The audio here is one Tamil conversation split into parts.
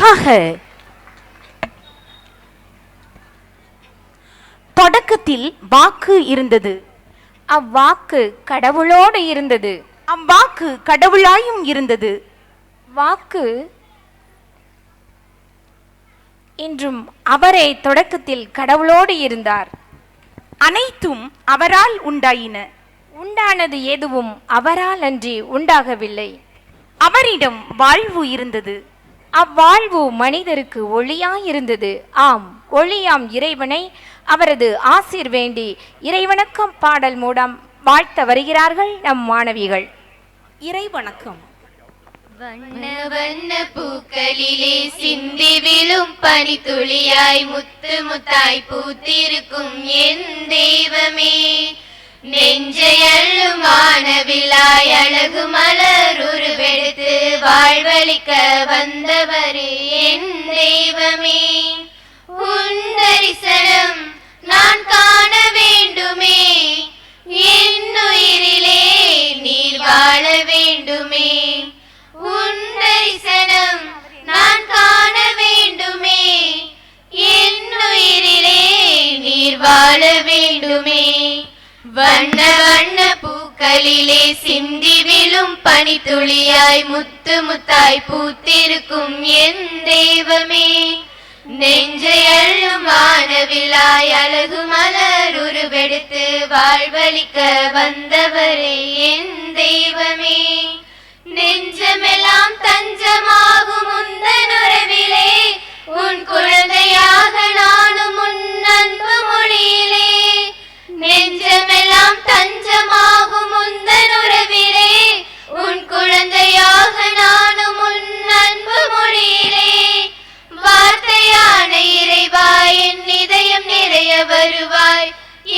அழகாக தொடக்கத்தில் வாக்கு இருந்தது. அவ்வாக்கு கடவுளோடு இருந்தது. அவ்வாக்கு கடவுளாயும் இருந்தது. வாக்கு இன்றும் அவரே தொடக்கத்தில் கடவுளோடு இருந்தார். அனைத்தும் அவரால் உண்டாயின. உண்டானது எதுவும் அவரால் அன்றி உண்டாகவில்லை. அவரிடம் வாழ்வு இருந்தது. அவ்வாழ்வு மனிதருக்கு ஒளியாயிருந்தது. ஆம், ஒளியாம் இறைவனை அவரது ஆசீர் வேண்டி இறைவணக்கம் பாடல் மூலம் வாழ்த்த வருகிறார்கள் நம் மாணவிகள். இறைவணக்கம். வண்ண வண்ண பூக்களிலே சிந்தி விழும் பனித்துளியாய் முத்து முத்தாய் பூத்திருக்கும் என் தெய்வமே, நெஞ்சை அள்ளும் வானவில்லாய் அழகு மலர் உருவெடுத்து வாழ்வளிக்க வந்தவரே என் தெய்வமே, உன் தரிசனம் நான் காண வேண்டுமே, என் உயிரிலே நீர் வாழ வேண்டுமே, உன் தரிசனம் நான் காண வேண்டுமே, என் உயிரிலே நீர் வாழ வேண்டுமே. வண்ண வண்ண பூக்களிலே சிந்தி விழும் பனித்துளியாய் முத்து முத்தாய் பூத்திருக்கும் என் தெய்வமே, நெஞ்சை அள்ளும் வானவில்லாய் அழகு மலர் உருவெடுத்து வாழ்வளிக்க வந்தவரே என் தெய்வமே, நெஞ்சமெல்லாம் தஞ்சமாகும் உந்தன் உறவிலே உன் குழந்தையாக நானும் உன் அன்பு மொழியிலே, நெஞ்சமெல்லாம் தஞ்சமாகும் உந்தன் உறவிலே உன் குழந்தையாக நானும் உன் அன்பு மொழியிலே, வார்த்தையான இறைவாய் என் இதயம் நிறைய வருவாய்,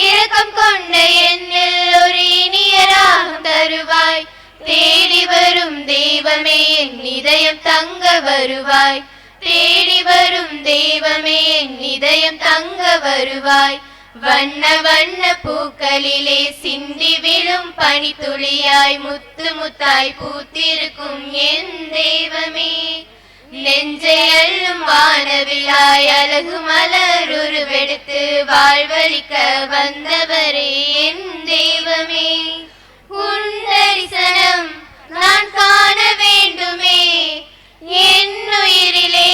இரக்கம் கொண்ட என்னில் ஒரு இனிய ராகம் தருவாய், தேடி வரும் தெய்வமே என் இதயம் தங்க வருவாய், தேடி வரும் தெய்வமே என் இதயம் தங்க வருவாய். வண்ண வண்ண பூக்களிலே சிந்தி விழும் பனித்துளியாய் முத்து முத்தாய் பூத்திருக்கும் என் தெய்வமே, நெஞ்சை அள்ளும் வானவில்லாய் அழகு மலர் உருவெடுத்து வாழ்வளிக்க வந்தவரே என் தெய்வமே, உன் தரிசனம் நான் காண வேண்டுமே, என் உயிரிலே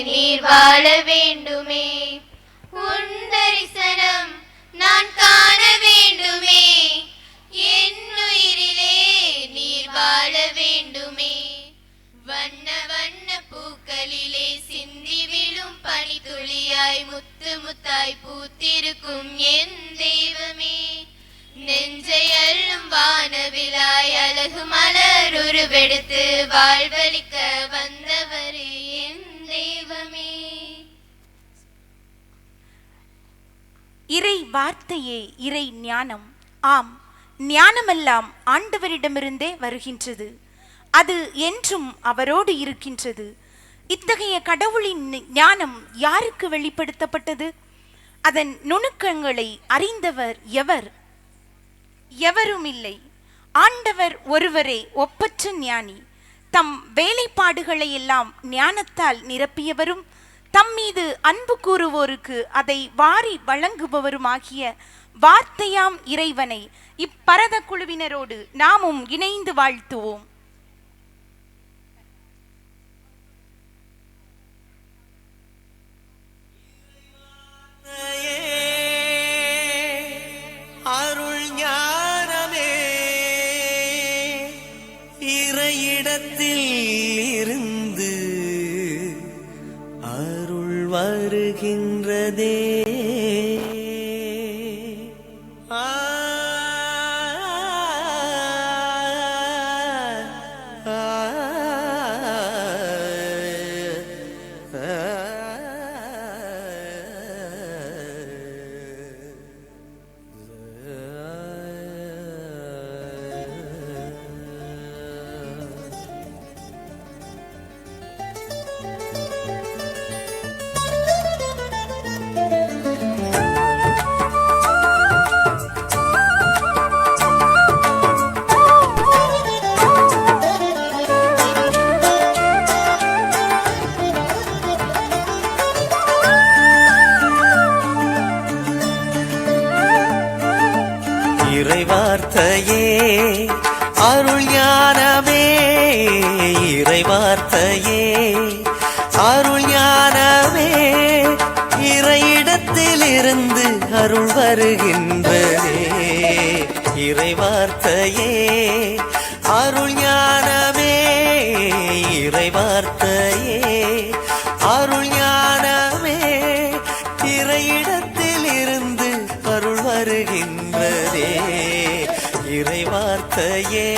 நீர் வாழ வேண்டுமே, உன் தரிசனம் நான் காண வேண்டுமே, என் உயிரிலே நீர் வாழ வேண்டுமே. வண்ண வண்ண பூக்களிலே சிந்தி விழும் பனித்துளியாய் முத்து முத்தாய் பூத்திருக்கும் என் தெய்வமே, நெஞ்சை அள்ளும் வானவில்லாய் அழகு மலர் உருவெடுத்து வாழ்வளிக்க வந்தவரே என் தெய்வமே. இறை வார்த்தையே இறை ஞானம். ஆம், ஞானமெல்லாம் ஆண்டவரிடமிருந்தே வருகின்றது. அது என்றும் அவரோடு இருக்கின்றது. இத்தகைய கடவுளின் ஞானம் யாருக்கு வெளிப்படுத்தப்பட்டது? அதன் நுணுக்கங்களை அறிந்தவர் எவர்? எவரும் இல்லை. ஆண்டவர் ஒருவரே ஒப்பற்ற ஞானி. தம் வேலைப்பாடுகளை எல்லாம் ஞானத்தால் நிரப்பியவரும் தம் மீது அன்பு கூறுவோருக்கு அதை வாரி வழங்குபவருமாகிய வார்த்தையாம் இறைவனை இப்பரத குழுவினரோடு நாமும் இணைந்து வாழ்த்துவோம். அருள் ஞானமே இறையிடத்தில் இருந்து அருள் வருகின்றதே. இறைவார்த்தையே அருள் ஞானமே இறைவார்த்தையே அருள் ஞானமே இறையிடத்திலிருந்து அருள் வருகின்றதே இறைவார்த்தையே அருள் ஞானமே இறைவார்த்தையே அருள் ஞானமே இறையிடத்திலிருந்து அருள் வருகின்றதே இறைவார்த்தையே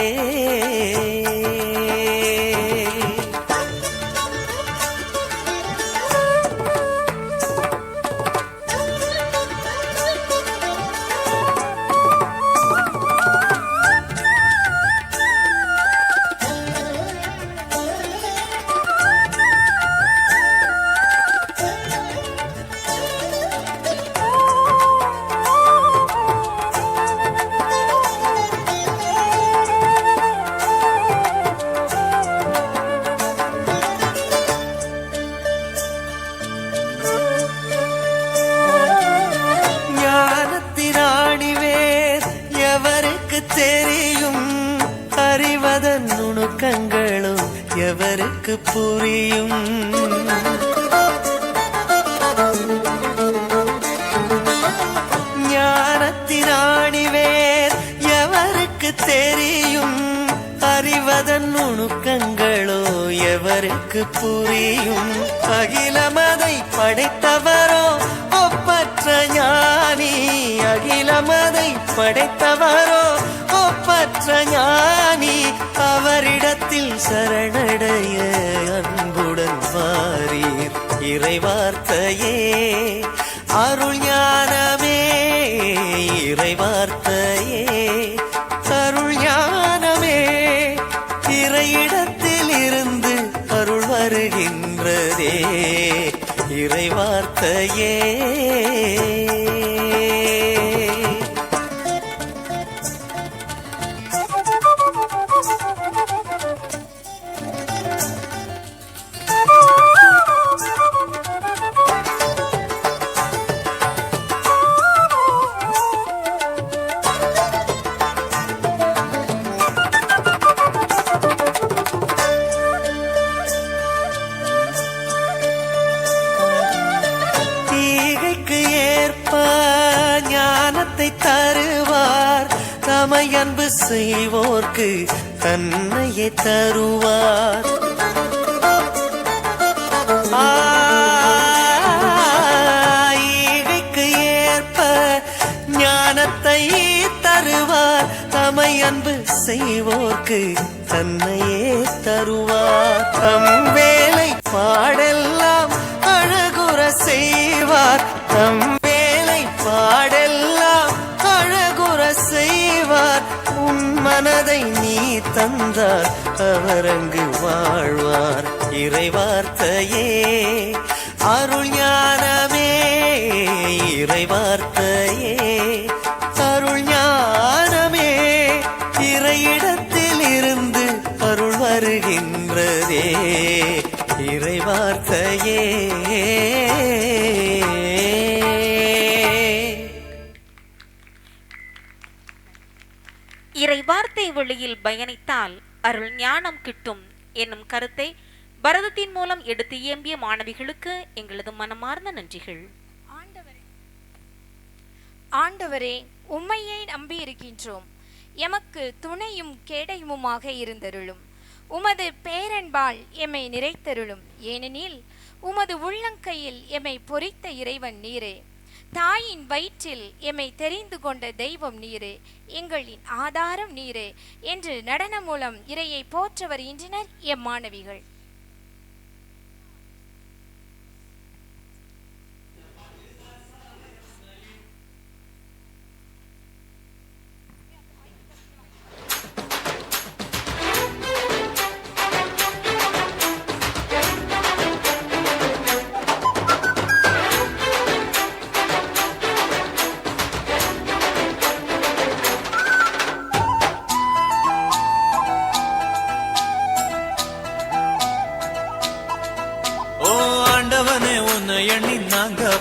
தெரியும் அறிவதன் நுணுக்கங்களும் எவருக்கு புரியும் ஞானத்தின் ஆணிவேர் எவருக்கு தெரியும் அறிவதன் நுணுக்கங்களோ எவருக்கு புரியும் அகிலமதை படைத்தவரோ ஒப்பற்ற ஞானி அகிலமதை படைத்தவரோ ஒப்பற்ற ஞானி அவரிடத்தில் சரணடைய அன்புடன் வாரீர் இறைவார்த்தையே அருள் ஞானமே இறைவார்த்தையே அருள் ஞானமே இறையிடத்தில் இருந்து அருள் வருகின்றதே இறைவார்த்தையே தருவார் தமை அன்பு செய்வோர்க்கு தன்னையே தருவார் ஈகைக்கு ஏற்ப ஞானத்தை தருவார் தமை அன்பு செய்வோர்க்கு தன்னையே தருவார் தம் வேலை பாடெல்லாம் அழகுற செய்வார் தம் வேலை பாடெல்லாம் அழகுற செய்வார் உன் மனதை நீ தந்தார் அவர் அங்கு வாழ்வார் இறைவார்த்தையே அருள் ஞானமே இறைவார்த்தையே அருள் ஞானமே இறையிடத்தில் இருந்து அருள் வருகின்றதே இறைவார்த்தையே இறைவார்த்தை வழியில் பயணித்தால் அருள் ஞானம் கிட்டும் என்னும் கருத்தை பரதத்தின் மூலம் எடுத்து இயம்பிய மாணவிகளுக்கு எங்களது மனமார்ந்த நன்றிகள். ஆண்டவரே, உம்மையே நம்பி இருக்கின்றோம். எமக்கு துணையும் கேடயமுமாக இருந்தருளும். உமது பேரன்பால் எம்மை நிறைத்தருளும். ஏனெனில் உமது உள்ளங்கையில் எம்மை பொறித்த இறைவன் நீரே. தாயின் வயிற்றில் எம்மை தெரிந்து கொண்ட தெய்வம் நீரே, எங்களின் ஆதாரம் நீரே என்று நடனம் மூலம் இறையை போற்ற வருகின்றனர் எம் மாணவிகள்.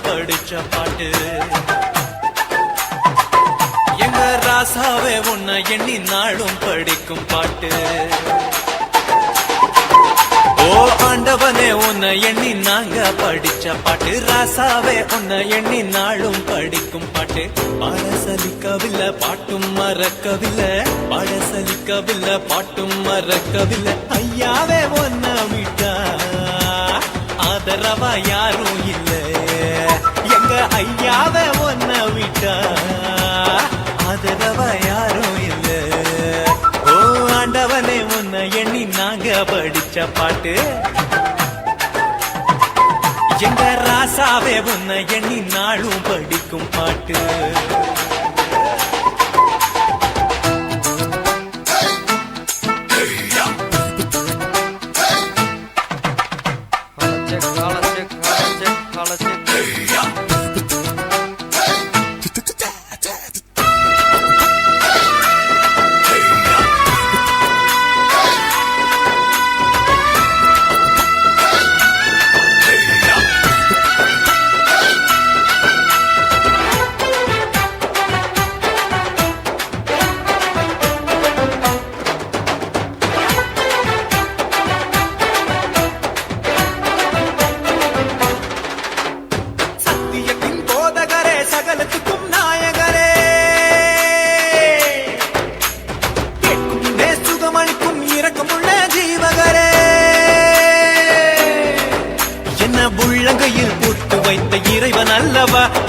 படிச்ச பாட்டு எங்க ராசாவே உன்னை எண்ணி நாளும் படிக்கும் பாட்டு. ஓ ஆண்டவனே உன்னை எண்ணி நாங்க படிச்ச பாட்டு. ராசாவே உன்னை எண்ணி நாளும் படிக்கும் பாட்டு. பாடசலிக்கவில்லை பாட்டும் மறக்கவில்லை, பாடசலிக்கவில்லை பாட்டும் மறக்கவில்லை. ஐயாவே உன்னை விட்டா ஆதரவா யாரும் இல்லை, எங்க ஐயாவே உன்னை விட்டா ஆதரவா யாரும் இல்லை. ஓ ஆண்டவனே உன்னை எண்ணி நாங்க படிச்ச பாட்டு. எங்க ராசாவே உன்னை எண்ணி நாளும் படிக்கும் பாட்டு.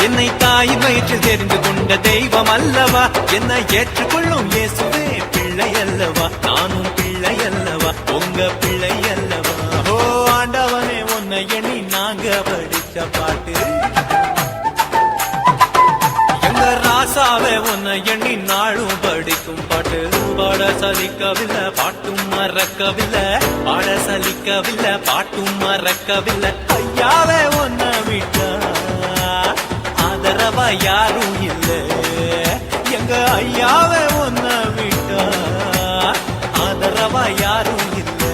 என்னை தாயின் வயிற்றில் தெரிந்து கொண்ட தெய்வம் அல்லவா, என்னை ஏற்றுக்கொள்ளும் இயேசுவே பிள்ளை அல்லவா, நானும் பிள்ளை அல்லவா, உங்க பிள்ளை அல்லவா. ஓ ஆண்டவனே உன்னை எண்ணி நாங்க படிச்ச பாட்டு. எங்க ராசாவே உன்னை எண்ணி நாளும் படிக்கும் பாட்டு. பாட சலிக்கவில்லை பாட்டும் மறக்கவில்லை, பாட சலிக்கவில்லை பாட்டும் மறக்கவில்லை. ஐயாவே உன்னை விட்டா ஆதரவா யாரும் இல்லை, எங்க ஐயாவே உன்னை விட்டா ஆதரவா யாரும் இல்லை.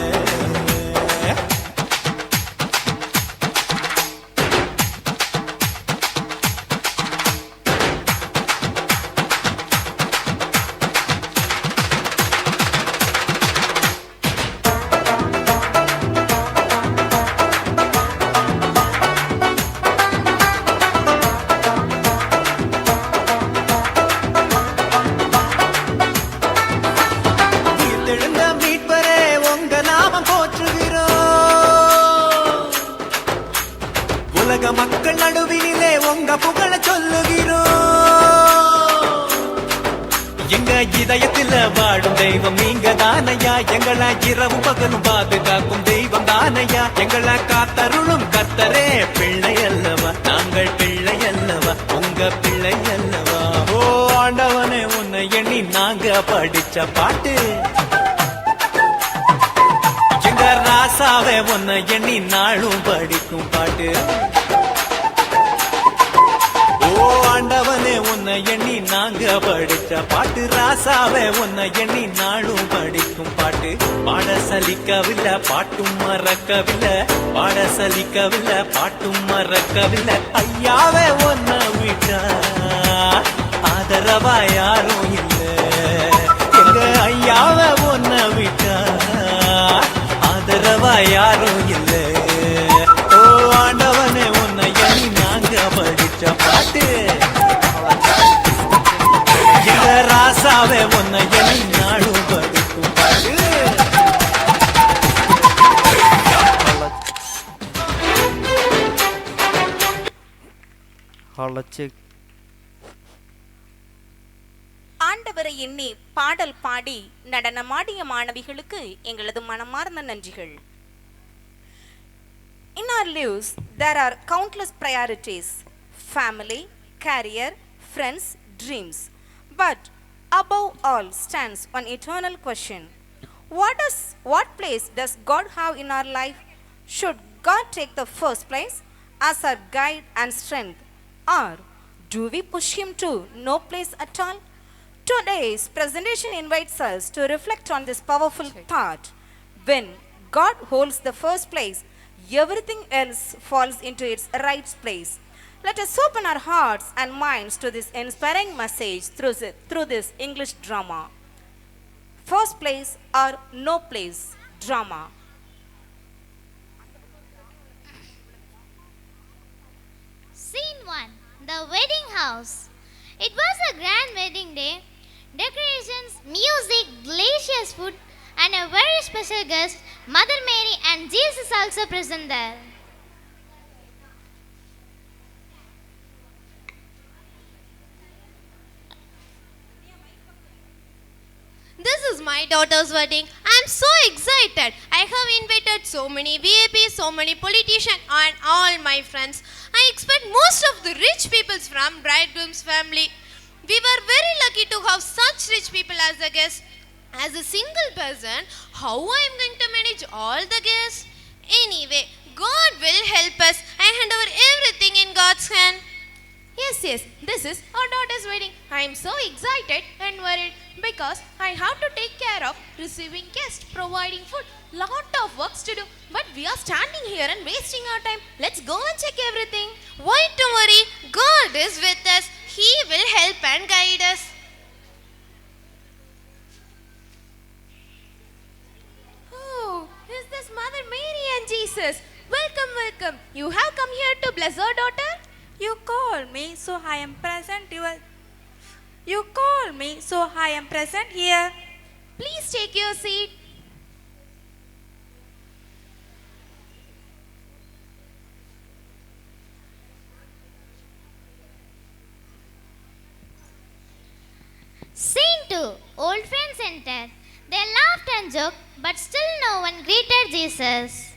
மக்கள் நடுவினிலே உங்க புகழ சொல்லுகிறோம். எங்க இதயத்தில் வாடும் தெய்வம் நீங்க தானையா, எங்கள இரவு பகலும் பாதுகாக்கும் தெய்வம் தானையா, எங்கள காத்தருளும் கர்த்தரே பிள்ளை அல்லவா, நாங்கள் பிள்ளை அல்லவா, உங்க பிள்ளை அல்லவா. ஓ ஆண்டவனே உன்னை எண்ணி நாங்க படிச்ச பாட்டு. எங்க ராசாவே உன்னை எண்ணி நாளும் படிக்கும் பாட்டு. ஓ ஆண்டவனே உன்னை எண்ணி நாங்க படிச்ச பாட்டு. ராசாவே உன்னை எண்ணி நாளும் படிக்கும் பாட்டு. பாட சலிக்கவில்லை பாட்டும் மறக்கவில்லை, பாட சலிக்கவில்லை பாட்டும் மறக்கவில்லை. ஐயாவே உன்னை விட்டா ஆதரவா யாரும் இல்லை, எங்க ஐயாவே உன்னை விட்டா ஆதரவா யாரும் இல்லை. ஓ ஆண்டவனே உன்னை எண்ணி நாங்க படிச்ச பாட்டு. எங்க ராசாவே உன்னை எண்ணி நாளும் படிக்கும் பாட்டு. ஆண்டவரை எண்ணி பாடல் பாடி நடனமாடிய மாணவிகளுக்கு எங்களது மனமார்ந்த நன்றிகள். In our lives, there are countless priorities: family, career, friends, dreams. But above all stands one eternal question. What place does God have in our life? Should God take the first place as our guide and strength? Or do we push Him to no place at all? Today's presentation invites us to reflect on this powerful thought. When God holds the first place, everything else falls into its right place. Let us open our hearts and minds to this inspiring message through this English drama. First place or no place drama. Scene 1. The wedding house. It was a grand wedding day. Decorations, music, delicious food, and a very special guest, Mother Mary and Jesus also present there. This is my daughter's wedding. I am so excited. I have invited so many VIPs, so many politicians, and all my friends. I expect most of the rich people from bridegroom's family. We were very lucky to have such rich people as a guest. As a single person, how I am going to manage all the guests? Anyway, God will help us. I hand over everything in God's hand. Yes, this is our daughter's wedding. I am so excited and worried because I have to take care of receiving guests, providing food, lot of works to do. But we are standing here and wasting our time. Let's go and check everything. Why to worry? God is with us. He will help and guide us. Oh, is this Mother Mary and Jesus? Welcome. You have come here to bless our daughter? You call me, so I am present. You call me, so I am present here. Please take your seat. Scene 2. Old friends enter. They laughed and joked, but still no one greeted Jesus.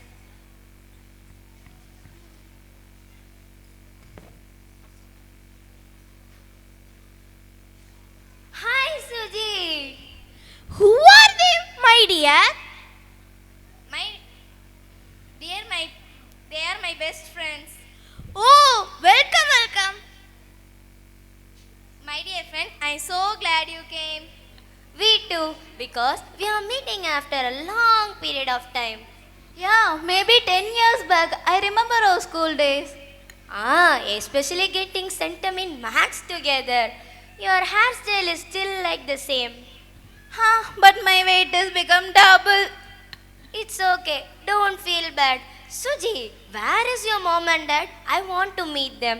Hi, Suji. Who are they, my dear? They are my best friends. Oh, welcome. My dear friend, I'm so glad you came. We too, because we are meeting after a long period of time. Yeah, maybe 10 years back. I remember our school days. Especially getting center in maths together. Your hairstyle is still like the same. But my weight has become double. It's okay. Don't feel bad. Suji, where is your mom and dad? I want to meet them.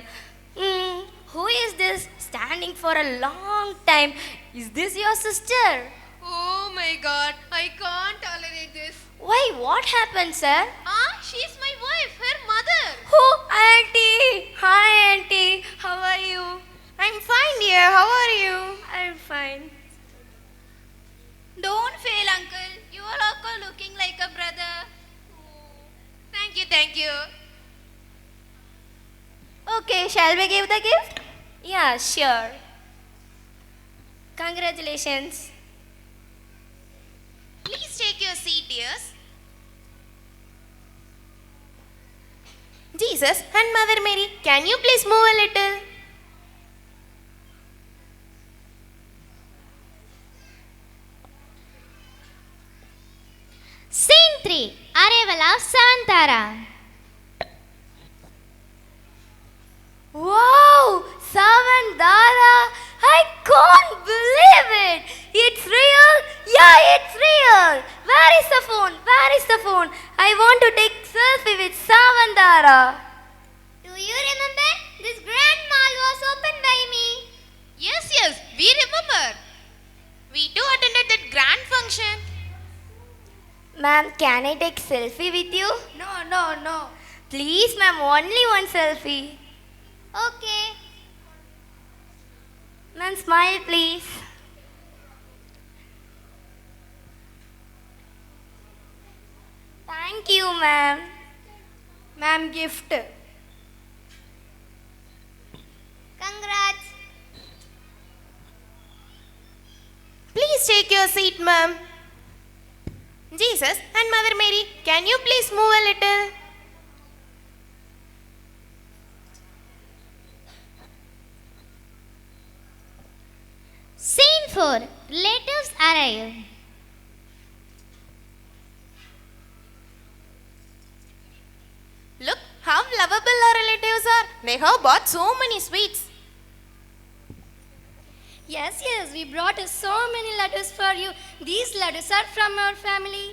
Who is this standing for a long time? Is this your sister? Oh my God, I can't tolerate this. Why? What happened, sir? She's my wife, her mother. Oh, Auntie. Hi, Auntie. How are you? I'm fine, dear. How are you? I'm fine. Don't fail, uncle. You are also looking like a brother. Thank you. Okay, shall we give the gift? Yeah, sure. Congratulations. Please take your seat, dears. Jesus and Mother Mary, can you please move a little? Scene 3. Arrival of Savantara. Wow, Savandara! I can't believe it! It's real? Yeah, it's real! Where is the phone? I want to take selfie with Savandara. Do you remember? This grand mall was opened by me. Yes, we remember. We too attended that grand function. Ma'am, can I take selfie with you? No. Please, ma'am, only one selfie. Okay. Ma'am, smile, please. Thank you, ma'am. Ma'am, gift. Congrats. Please take your seat, ma'am. Jesus and Mother Mary, can you please move a little? Scene 4. Relatives arrive. Look, How lovable our relatives are. They have bought so many sweets. Yes, we brought so many laddus for you. These laddus are from our family.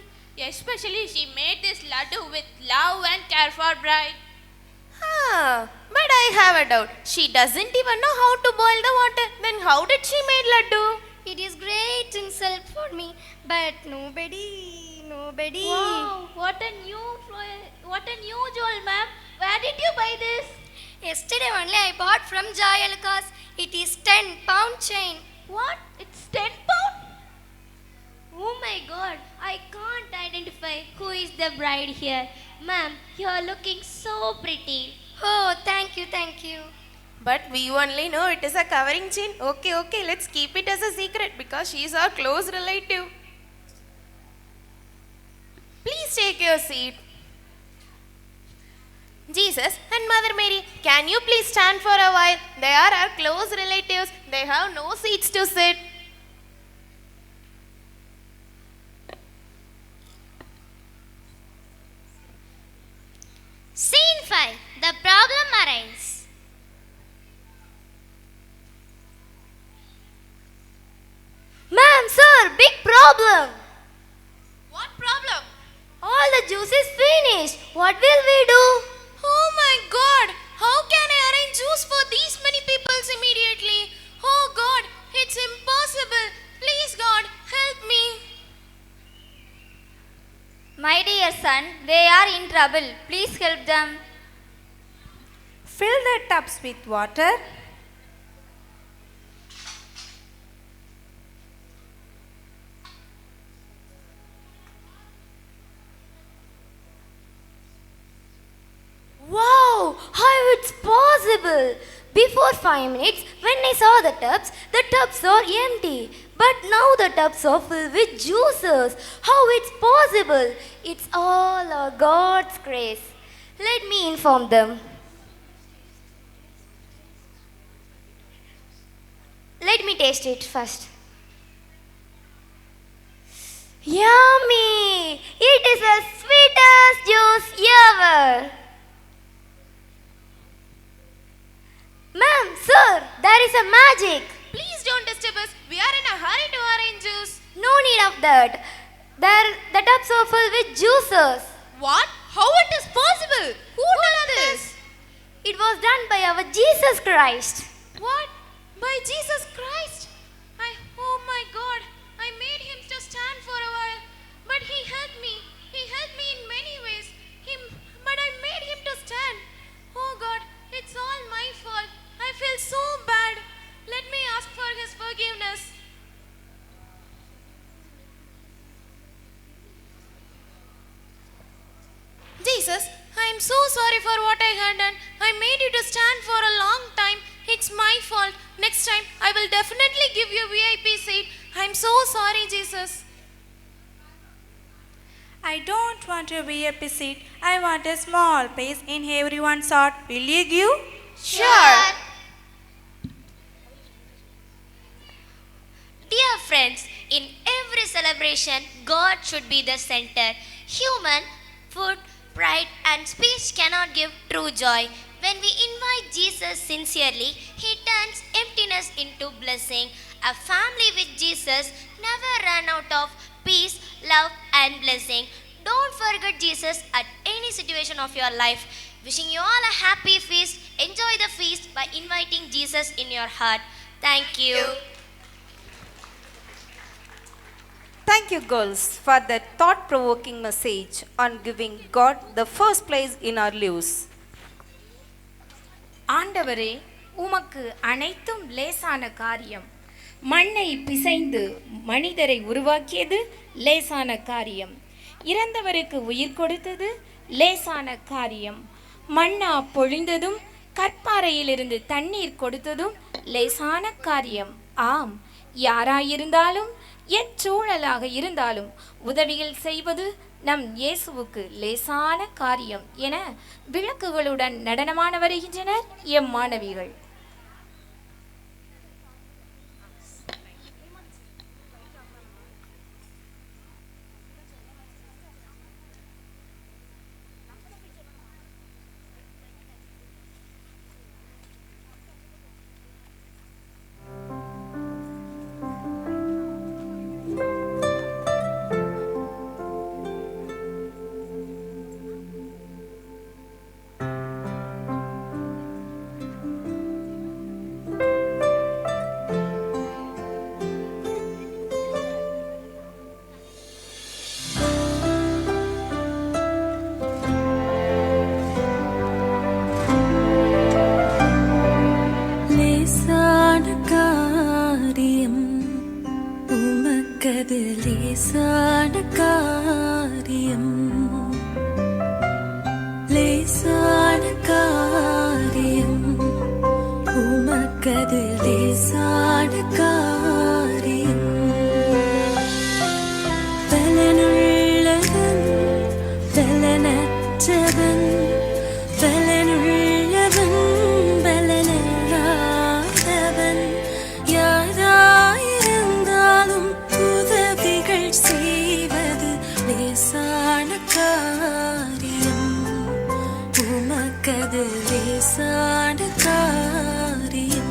Especially she made this laddu with love and care for bride. But I have a doubt. She doesn't even know how to boil the water. Then how did she make laddu? It is great insult for me, but nobody. Wow, what a new jewel, ma'am. Where did you buy this? Yesterday only I bought from Joy Alucas. It is 10-pound chain. What? It's 10 pound? Oh my god, I can't identify who is the bride here. Ma'am, you are looking so pretty. Oh, thank you. But we only know it is a covering chain. Okay, let's keep it as a secret because she is our close relative. Please take your seat. Jesus and Mother Mary, can you please stand for a while? They are our close relatives. They have no seats to sit. Scene 5. The problem arises. Ma'am, sir, big problem. What problem? All the juice is finished. What will we do? Oh my god! How can I arrange juice for these many people immediately? Oh god, it's impossible. Please God, help me. My dear son, they are in trouble. Please help them. Fill the tubs with water. Wow, how it's possible? Before 5 minutes, when I saw the tubs are empty. But now the tubs are filled with juices. How it's possible? It's all God's grace. Let me inform them. Let me taste it first. Yummy! It is the sweetest juice ever. Ma'am, sir, there is a magic. Please don't disturb us. We are in a hurry to arrange juice. No need of that. The tubs are filled with juices. What? How it is possible? Who done this? It was done by our Jesus Christ. What? By Jesus Christ? Oh my God. I made him to stand for a while. But he helped me. He helped me in many ways. But I made him to stand. Oh God, it's all my fault. I feel so bad. Let me ask for his forgiveness. Jesus, I am so sorry for what I had done. I made you to stand for a long time. It's my fault. Next time, I will definitely give you a VIP seat. I am so sorry, Jesus. I don't want a VIP seat. I want a small place in everyone's heart. Will you give? Sure. Dear friends, in every celebration, God should be the center. Human, food, pride, and speech cannot give true joy. When we invite Jesus sincerely, He turns emptiness into blessing. A family with Jesus never run out of peace, love, and blessing. Don't forget Jesus at any situation of your life. Wishing you all a happy feast. Enjoy the feast by inviting Jesus in your heart. Thank you. Thank you, girls, for that thought-provoking message on giving God the first place in our lives. ஆண்டவரே, உமக்கு அனைத்தும் லேசான காரியம். மண்ணை பிசைந்து மனிதரை உருவாக்கியது லேசான காரியம். இறந்தவருக்கு உயிர் கொடுத்தது லேசான காரியம். மண்ணா பொழிந்ததும் கற்பாறையிலிருந்து தண்ணீர் கொடுத்ததும் லேசான காரியம். ஆம், யாராயிருந்தாலும் எச்சூழலாக இருந்தாலும் உதவிகள் செய்வது நம் இயேசுவுக்கு லேசான காரியம் என விளக்குகளுடன் நடனமான வருகின்றனர் எம் மாணவிகள். உமக்கது லேசான காரியம், லேசான காரியம், உமக்கது லேசான காரியம். பலனுள்ளவன் பலனற்றவன், பலனுள்ளவன் பலனில்லாதவன், யாராயிருந்தாலும் உதவிகள் செய்வது லேசான காரியம், உமக்கது லேசான காரியம்.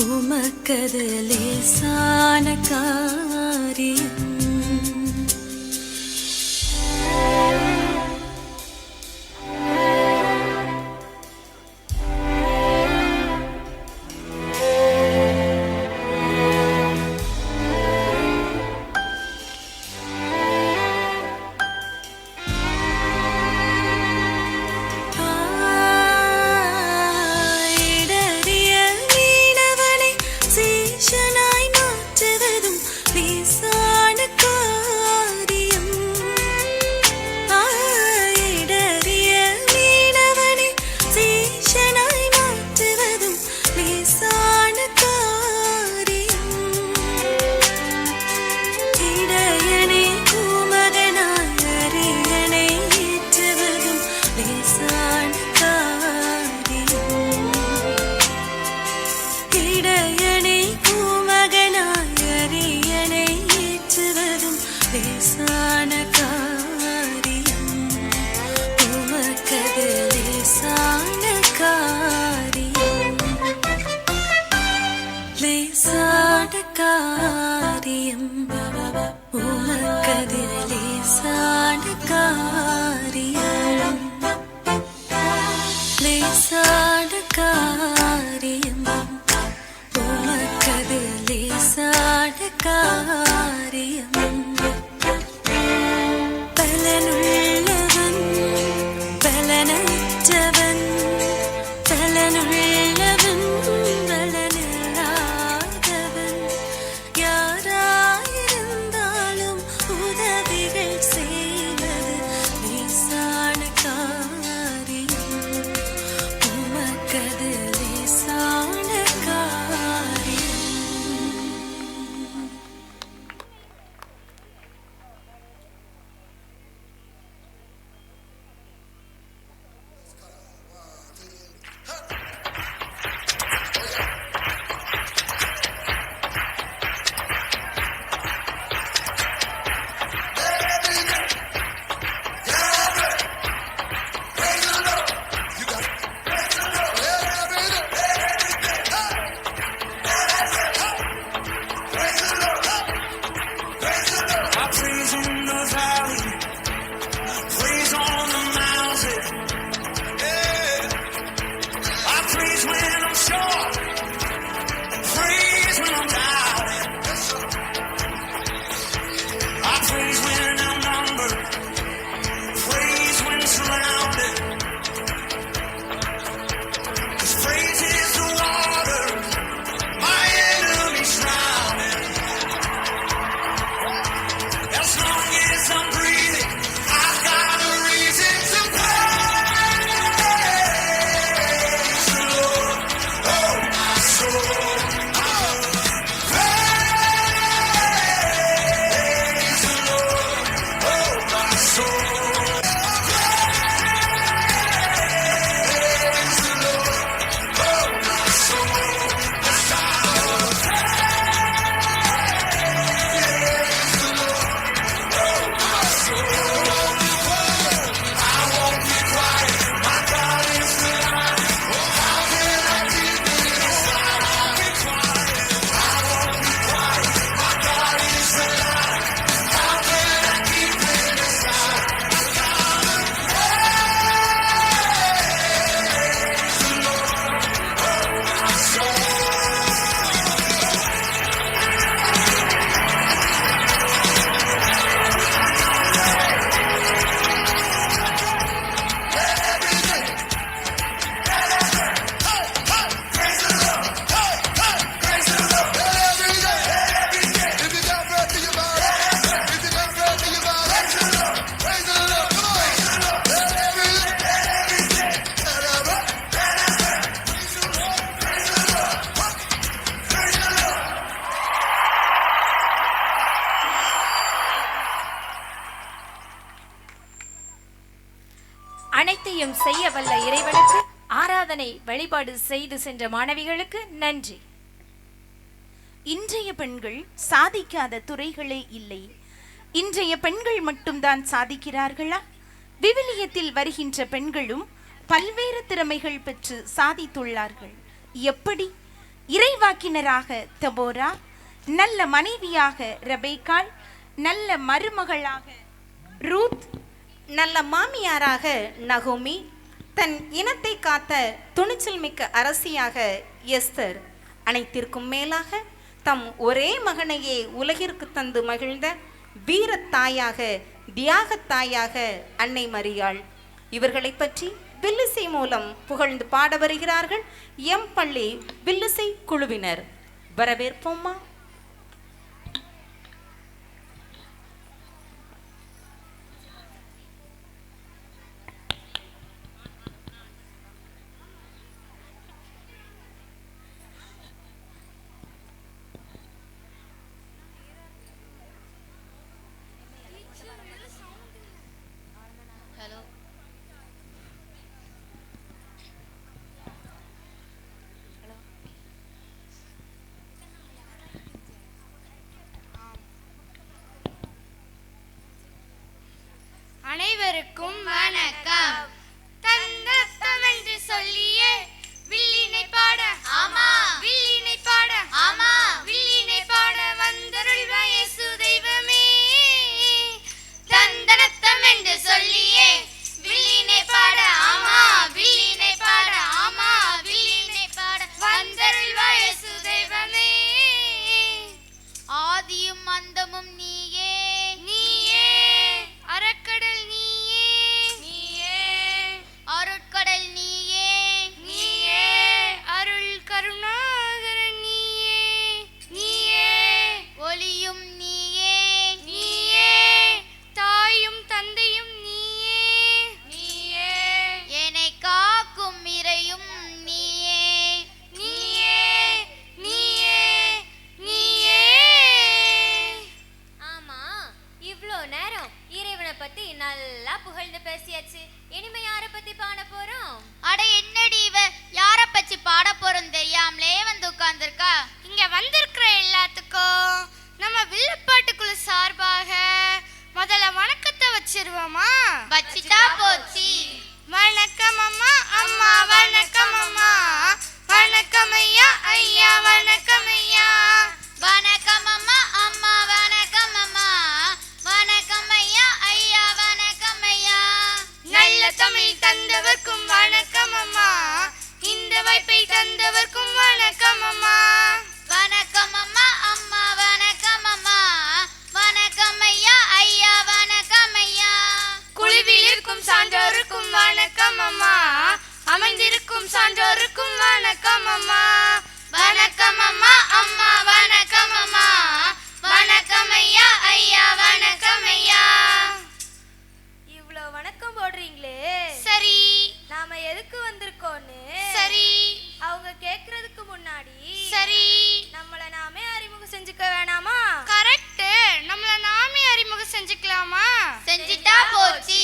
உமக்கது லேசான காரியம். அனைத்தையும் செய்ய வல்ல இறைவனுக்கு ஆராதனை வழிபாடு செய்து சென்ற மாணவிகளுக்கு நன்றி. இன்றைய பெண்கள் சாதிக்காத துறைகளே இல்லை. இன்றைய பெண்கள் மட்டும்தான் சாதிக்கிறார்களா? விவிலியத்தில் வருகின்ற பெண்களும் பல்வேறு திறமைகள் பெற்று சாதித்துள்ளார்கள். எப்படி? இறைவாக்கினராக தெபோரா, நல்ல மனைவியாக ரெபேக்காள், நல்ல மருமகளாக ரூத், நல்ல மாமியாராக நகோமி, தன் இனத்தை காத்த துணிச்சல் மிக்க அரசியாக எஸ்தர், அனைத்திற்கும் மேலாக தம் ஒரே மகனையே உலகிற்கு தந்து மகிழ்ந்த வீரத்தாயாக தியாகத்தாயாக அன்னை மரியாள். இவர்களை பற்றி வில்லிசை மூலம் புகழ்ந்து பாட வருகிறார்கள் எம் பள்ளி வில்லிசை குழுவினர். வரவேற்போம்மா. அனைவருக்கும் வணக்கம். தந்தத்தம் என்று சொல்லியே வில்லினை பாட, ஆமா வில்லினை பாட, ஆமா வில்லினை பாட வந்தருள்வ இயேசு தெய்வமே. தந்தனத்தம் என்று சொல்லியே வில்லினை பாட, ஆமா வில்லினை பாட, ஆமா வில்லினை பாட வந்தருள்வ இயேசு தெய்வமே. ஆதியும் அந்தமும் நீயே, நீயே அறக்கடல் நீயே, நீயே அருட்கடல் நீயே, நீயே அருள் கருணாகரன் நீயே, நீயே ஒளியும் நீயே, நீயே தாயும் தந்தையும் நீயே, நீயே என்னை காக்கும் இறையும் நீயே, நீயே நீயே நீயே. ஆமா, இவ்ளோ நேரம் இறைவனை பத்தி நல்லா புகழ்ந்து பேசியாச்சு. இனிமே யார பத்தி பாட போறோம்? அட என்னடி இவ யார பத்தி பாட போறோம் தெரியாமலே வந்து உட்கார்ந்திருக்கா. இங்க வந்திருக்கிற எல்லாத்துக்கும் நம்ம வில்லுப்பாட்டுக்குழு சார்பாக முதல்ல வணக்கத்தை வச்சிருவோமா? வச்சிட்டா போச்சு. வணக்கம் அம்மா, அம்மா வணக்கம் அம்மா, வணக்கம் ஐயா, ஐயா வணக்கம் ஐயா, வணக்கம் அம்மா, அம்மா வணக்கம் அம்மா, வணக்கம் ஐயா, ஐயா வணக்கம் ஐயா. நல்ல தமிழ் தந்தவர்க்கும் வணக்கம் அம்மா, இந்த வாய்ப்பை தந்தவர்க்கும் வணக்கம் அம்மா, வணக்கம் அம்மா, அம்மா வணக்கம் அம்மா, வணக்கம் ஐயா, ஐயா வணக்கம் ஐயா. குழுவில் இருக்கும் சான்றோருக்கும் வணக்கம் அம்மா, அமைந்திருக்கும் சான்றோருக்கும் வணக்கம் அம்மா, வணக்கம் அம்மா, அம்மா வணக்கம் அம்மா, வணக்கம் ஐயா, ஐயா வணக்கம் ஐயா. இவ்ளோ வணக்கம் போடுறீங்களே, சரி நாம எதுக்கு வந்திருக்கோன்னு சரி அவங்க கேக்குறதுக்கு முன்னாடி சரி நம்மள நாமே அறிமுகம் செஞ்சுக்க வேணாமா? கரெக்ட். நம்மள நாமே அறிமுகம் செஞ்சுக்கலாமா? செஞ்சிட்டா போச்சு.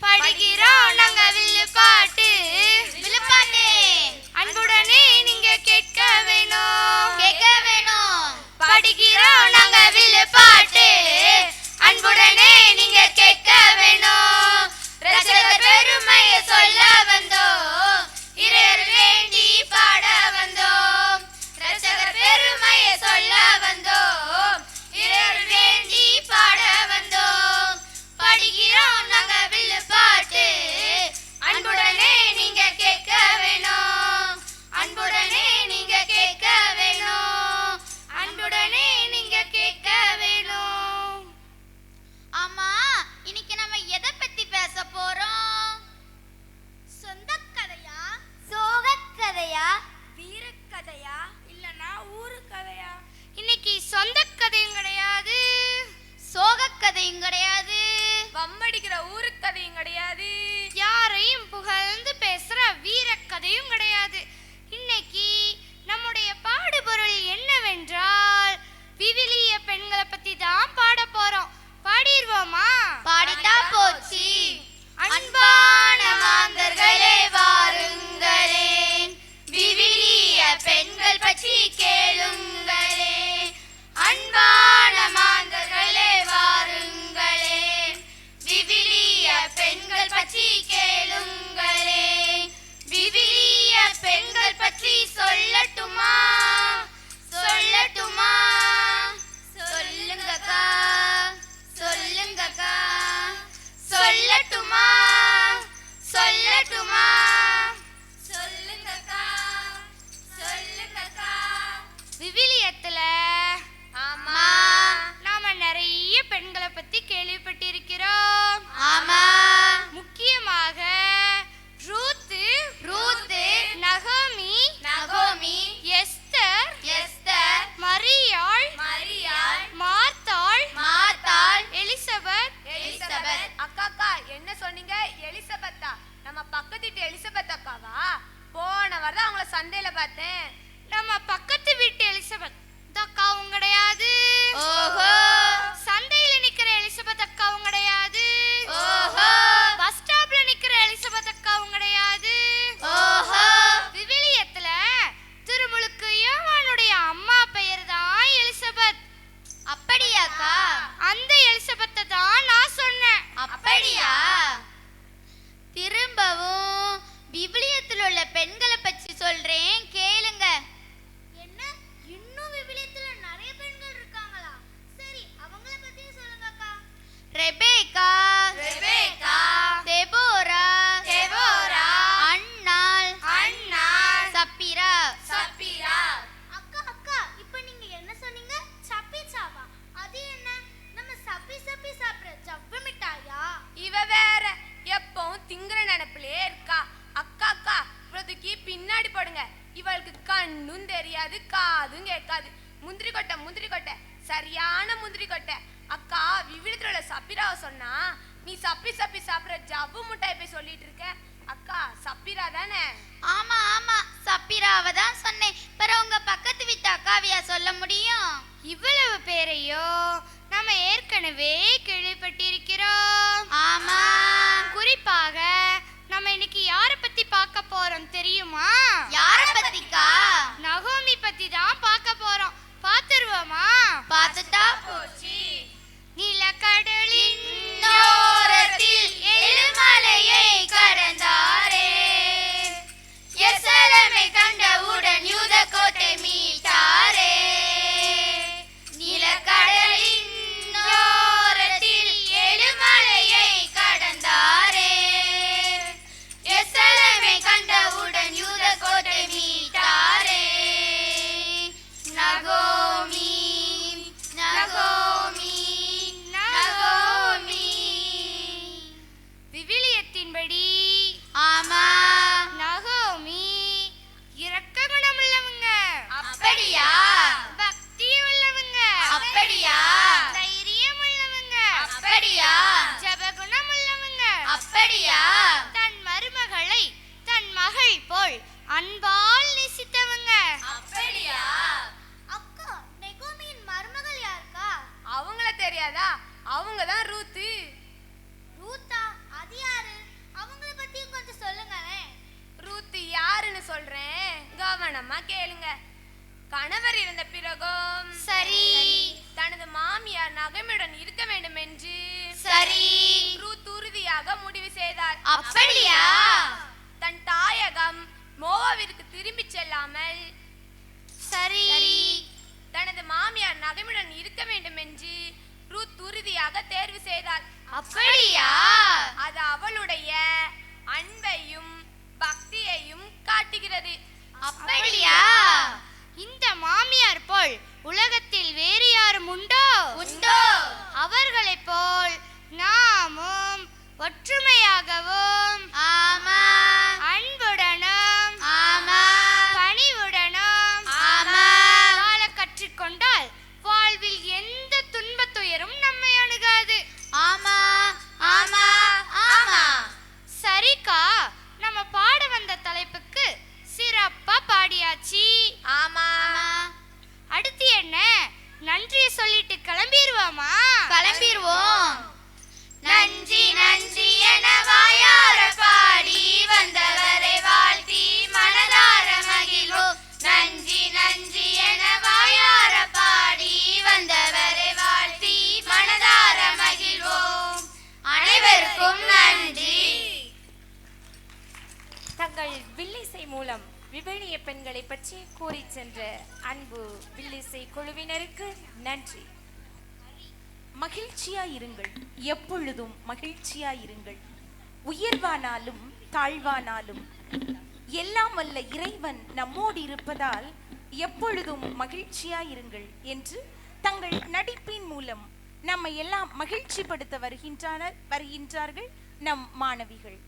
படிக்கிறோம் நாங்க வில்லு பாட்டு, வில்லு பாட்டு அன்புடனே நீங்க கேட்க வேணும், கேட்க வேணும். படிக்கிறோம் நாங்க வில்லு பாட்டு, அன்புடனே நீங்க கேட்க வேணும். ரட்சகர் பெருமையை சொல்ல வந்தோம், இறையர் வேண்டி பாட வந்தோம். ரட்சகர் பெருமையை சொல்ல வந்தோம், இறையர் வேண்டி பாட வந்தோம். படிக்கிறோம் நாங்க வில்லு பாட்டு, அன்புடனே நீங்க கேட்க வேணும், அன்புடனே நீங்க கேட்க வேணும், அன்புடனே நீங்க கேட்க வேணும். ஆமா, இன்னைக்கு நம்ம எதை பத்தி பேச போறோம்? சொந்த கதையா, சோக கதையா, வீரக்கதையா, இல்லனா ஊரு கதையா? இன்னைக்கு சொந்த கதையும் கிடையாது, சோக கதையும் கிடையாது, வம்மடிக்கிற ஊரு கதையும் கிடையாது, யாரையும் புகழ்ந்து பேசுற வீரக்கதையும் கிடையாது. இன்னைக்கு நம்முடைய பாடுபொருள் என்னவென்றால் விவிலிய பெண்களை பத்தி தான் பாட போறோம். பாடிடுவோமா? பாடிட்டா போச்சு. அன்பான மாந்தர்கள் பெண்கள் பற்றி கேளுங்களே, அன்பான மாந்தர்களே வாருங்களே, விவிலிய பெண்கள் பற்றி கேளுங்களே, விவிலிய பெண்கள் பற்றி சொல்லட்டுமா சொல்லட்டுமா, சொல்லுங்கக்கா சொல்லுங்கக்கா, சொல்லட்டுமா சொல்லட்டுமா, சொல்லுங்கக்கா சொல்லுங்கக்கா. விவிலியத்துல ஆமா நாம நிறைய பெண்களை பத்தி கேள்விப்பட்டிருக்கிறோம். ஆமா, முக்கியமாக ரூத்து ரூத்து, நகோமி நகோமி, எஸ்தர் எஸ்தர், மரியாள் மரியாள், மார்த்தாள் மார்த்தாள், எலிசபெத் எலிசபெத். அக்காக்கா என்ன சொன்னீங்க? எலிசபெத்தா? நம்ம பக்கத்து வீட்டு எலிசபெத் அக்காவா? போன வாரம் அவங்கள சந்தையில பார்த்தேன். நம்ம பக்கத்து வீட்டு எலிசபெத் அக்காவும் கிடையாது. ஓஹோ. சந்தையில நிக்கிற எலிசபெத் அக்காவும் கிடையாது. ஓஹோ. பஸ் ஸ்டாப்ல நிக்கிற எலிசபெத் அக்காவும் கிடையாது. ஓஹோ. விவிலியத்துல திருமுழுக்கு யோவானுடைய அம்மா பெயர் தான் எலிசபெத். அப்படியாக்கா? அந்த எலிசபெத்தை தான் நான் சொன்னேன். அப்படியா? திரும்பவும் விவிலியத்தில் உள்ள பெண்களை பற்றி சொல்றேன் கேளுங்க. என்ன, இன்னும் விவிலியத்துல நிறைய பெண்கள் இருக்காங்களா? சரி, அவங்கள பத்தி சொல்லுங்கக்கா. ரெபேக்கா ரெபேக்கா, தெபோரா தெபோரா, அன்னாள் அன்னாள், சப்பிரா சப்பிரா. அக்கா அக்கா, இப்போ நீங்க என்ன சொன்னீங்க? சப்பிச்சாவா? அது என்ன? நம்ம சப்பி சப்பி சாப்பிடுற ஜவ்வு மிட்டாயா? இவ வேற எப்பவும் திங்கிற நினைப்பிலே இருக்கா. அக்காக்கா இவ்வளவுக்கு பின்னாடி போடுங்க. இவளுக்கு கண்ணும் தெரியாது காதும் கேட்காது. முந்திரி கொட்டை சரியான முந்திரி கொட்டை. அக்கா விவிலியத்துல சப்பிராவை சொன்னா நீ சப்பி சப்பி சாப்பிடுற ஜவ்வு முட்டாய் போய் சொல்லிட்டு இருக்க. அக்கா சப்பிரா தானே? ஆமா ஆமா, சப்பிராவை தான் சொன்னேன். பிற உங்க பக்கத்து வீட்டு அக்காவியா சொல்ல முடியும்? இவ்வளவு பேரையோ நம்ம ஏற்கனவே கேள்விப்பட்டிருக்கிறோம். ஆமா. குறிப்பாக நம்ம இன்னைக்கு யாரை பத்தி பார்க்க போறோம் தெரியுமா? யார பத்திக்கா? நகோமி பத்தி தான் பார்க்க போறோம். பார்த்துருவோமா? பார்த்துட்டா போச்சு. நிலக்கடலின் ஓரத்தில் எழுமலையை கடந்தாரே, எருசலேமை கண்டவுடன் யூத கோட்டை மீட்டாரே, நிலக்கடலின் ஓரத்தில் எழுமலையை கடந்தாரே, எருசலேமை கண்டவுடன் யூத கோட்டை மீட்டாரே. நகோமி நகோமி நகோமி. விவிலியத்தின்படி ஆமா. நகோமி இரக்க குணமுள்ளவங்க. அப்படியா? பக்தி உள்ளவங்க. அப்படியா? தைரியம் உள்ளவங்க. அப்படியா? ஜபகுணம் உள்ளவங்க. அப்படியா? தன் மருமகளை தன் மகள் போல் அன்பால் நேசித்தவங்க. அப்படியா? அக்கா, நெகோமியின் மருமகள் யாருக்கா? அவங்கள தெரியாதா? அவங்க தான் ரூத்து. ரூத்தா? அது யாரு? அவங்கள பத்தி கொஞ்சம் சொல்லுங்களேன். ரூத்து யாருன்னு சொல்றேன், கவனமா கேளுங்க. கணவர் இருந்த பிறகும் சரி, தனது மாமியார் நகமுடன் இருக்க வேண்டும் என்று சரி, ரூத் உறுதியாக முடிவு செய்தார். அப்படியா? தன் தாயகம் மோவாவிற்கு திரும்பி செல்லாமல் சரி, தனது மாமியார் நகமுடன் இருக்க வேண்டும் என்று ரூத் உறுதியாக தேர்வு செய்தாள். அப்படியா? அது அவளுடைய அன்பையும் பக்தியையும் காட்டுகிறது. அப்படியா? இந்த மாமியார் போல் உலகத்தில் வேறு யாரும் உண்டோ? உண்டோ? அவர்களைப் போல் நாமும் ஒற்றுமையாகவும் ஆமா. அன்புடனும் ஆமா. பணிவுடனும் ஆமா. வாழ கற்றுக்கொண்டால் வாழ்வில் எந்த துன்பத் துயரும் நம்மை அணுகாது. ஆமா ஆமா ஆமா. சரிக்கா, நம்ம பாட வந்த தலைப்புக்கு சிறப்பா பாடியாச்சு. ஆமா. அடுத்து என்ன? நன்றிய சொல்லிட்டு கிளம்பிடுவோமா? கிளம்பிடுவோம். நன்றி நன்றி என வாயார பாடி வந்தவரை வாழ்த்தி மனதார மகிழ்வோம். நன்றி விவிலிய பெண்களை பற்றி கூறி சென்ற அன்பு வில்லிசை குழுவினருக்கு நன்றி. மகிழ்ச்சியாயிருங்கள், எப்பொழுதும் மகிழ்ச்சியாயிருங்கள். உயர்வானாலும் தாழ்வானாலும் எல்லாம் வல்ல இறைவன் நம்மோடு இருப்பதால் எப்பொழுதும் மகிழ்ச்சியாயிருங்கள் என்று தங்கள் நடிப்பின் மூலம் நம்மை எல்லாம் மகிழ்ச்சிப்படுத்த வருகின்றார்கள் நம் மாணவிகள்.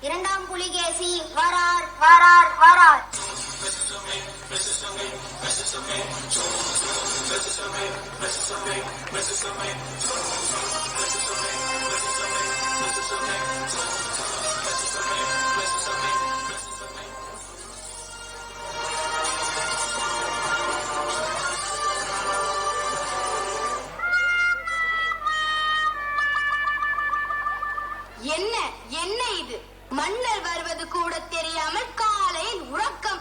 இரண்டாம் புலிகேசி வரார் வரார் வரார். என்ன என்ன இது? மன்னர் வருவது கூட தெரியாமல் காலையில் உறக்கம்.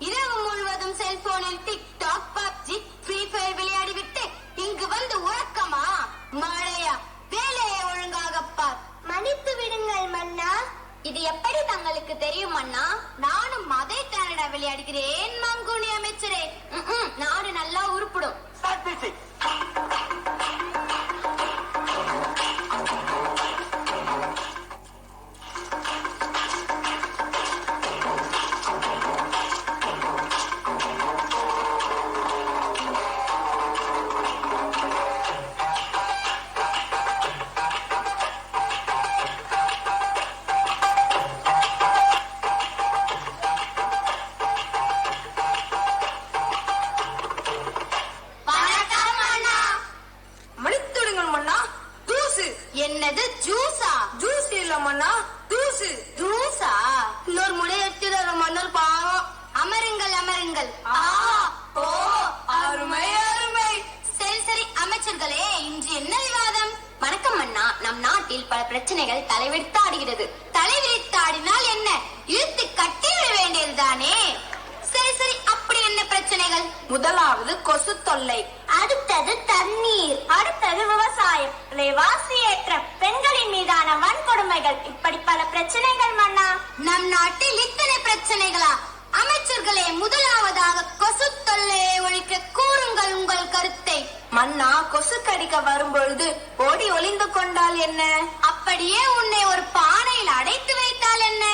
இரவு முழுவதும் செல்போனில் டிக்டாக், பப்ஜி, ஃப்ரீ ஃபயர் விளையாடிவிட்டு இங்கு வந்து உறக்கமா? மழையா? வேலையை ஒழுங்காக பார். மன்னித்து விடுங்கள் மன்னா. இது எப்படி தங்களுக்கு தெரியும் மன்னா? நானும் அதை தானடா விளையாடுகிறேன் மங்குனி அமைச்சரே. நாடு நல்லா உருப்பிடும். என்னது ஜூஸா? ஜூஸ் இல்ல மன்னா, ஜூஸ். ஜூஸா? இன்னொரு முறை எடுத்துற மன்னர் பாவம். அமருங்கள் அமருங்கள். ஓ அருமை அருமை. சரி சரி அமைச்சர்களே, இன்று என்ன விவாதம்? வணக்கம் மன்னா. நம் நாட்டில் பல பிரச்சனைகள் தலைவிரித்து ஆடுகிறது. தலைவிரித்து ஆடினால் என்ன? இழுத்து கட்டிவிட வேண்டியதுதானே. சரி சரி, அப்படி என்ன பிரச்சனைகள்? முதலாவது கொசு தொல்லை, அடுத்தது தண்ணீர், அடுத்தது விவசாயம், விலைவாசி ஏற்றம், பெண்களின் மீதான வன்கொடுமைகள், இப்படி பல பிரச்சனைகள் மன்னா. நம் நாட்டில் இத்தனை பிரச்சனைகளா? அமைச்சர்களே, முதலாவதாக கொசு தொல்லையை ஒழிக்க கூறுங்கள் உங்கள் கருத்தை. மன்னா, கொசு கடிக்க வரும்பொழுது ஓடி ஒளிந்து கொண்டால் என்ன? அப்படியே உன்னை ஒரு பானையில் அடைத்து வைத்தால் என்ன?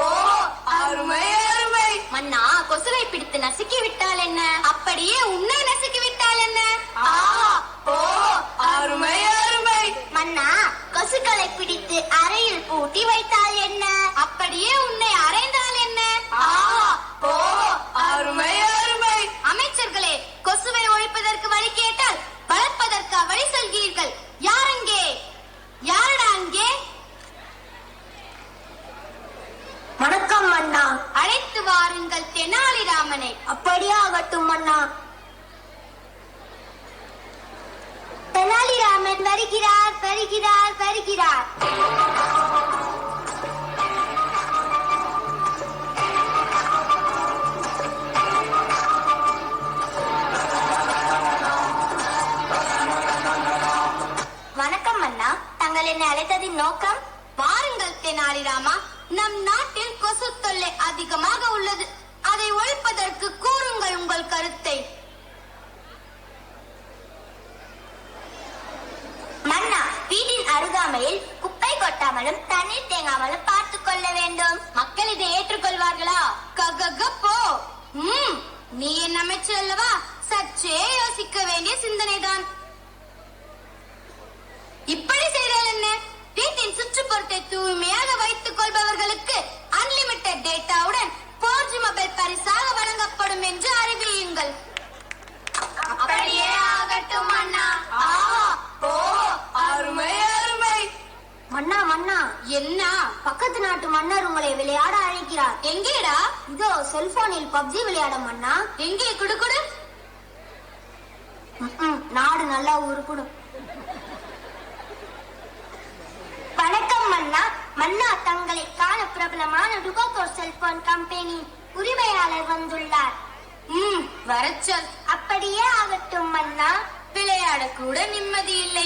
ஓ அருமை அருமை. மன்னா, கொசுவை பிடித்து நசுக்கி விட்டால் என்ன? அப்படியே உன்னை நசுக்கி விட்டால் என்ன? ஓ அருமை அருமை. மன்னா, கொசுக்களை பிடித்து அறையில் பூட்டி வைத்தால் என்ன? அப்படியே உன்னை அறைந்தால் என்ன? ஓ அருமை அருமை. அமைச்சர்களே, கொசுவை ஒழிப்பதற்கு வழி ஆகட்டும் மன்னா. தெனாலிராமன் வருகிறார் வருகிறார் வருகிறார். வணக்கம் மன்னா. தங்கள் என்னை அழைத்ததின் நோக்கம்? வாருங்கள் தெனாலிராமா, நம் நாட்டில் கொசு தொல்லை அதிகமாக உள்ளது. அதை ஒழிப்பதற்கு கூறுங்கள் உங்கள் கருத்தை. மன்னா, வீட்டின் அருகாமையில் குப்பை கொட்டாமலும் தண்ணீர் தேங்காமலும் பார்த்துக் கொள்ள வேண்டும். மக்கள் இதை ஏற்றுக்கொள்வார்களா? கககப்போ. நீ என் அமைச்சர் அல்லவா? சற்றே யோசிக்க வேண்டிய சிந்தனைதான். இப்படி செய்தால் என்ன? வீட்டின் சுற்றுப்புறத்தை தூய்மையாக வைத்துக் கொள்பவர்களுக்கு அன்லிமிட்டெட் டேட்டாவுடன் 4G மொபைல் பரிசாக வழங்கப்படும் என்று அறிவியுங்கள். அப்படியே ஆகட்டும் மன்னா. அருமை அருமை. மன்னா மன்னா, என்ன? பக்கத்து நாட்டு மன்னர் உங்களை விளையாட அழைக்கிறார். எங்கேடா? இதோ செல்போனில் PUBG விளையாட மன்னா. எங்கே? குடு குடு. நாடு நல்லா உருப்படும். வணக்கம் மன்னா. மன்னா, தங்களை காண பிரபலமான டுகோகோ செல்போன் கம்பெனி உரிமையாளர் வந்துள்ளார். வரச்சல். அப்படியே ஆகட்டும் மன்னா. விளையாட கூட நிம்மதி இல்லை.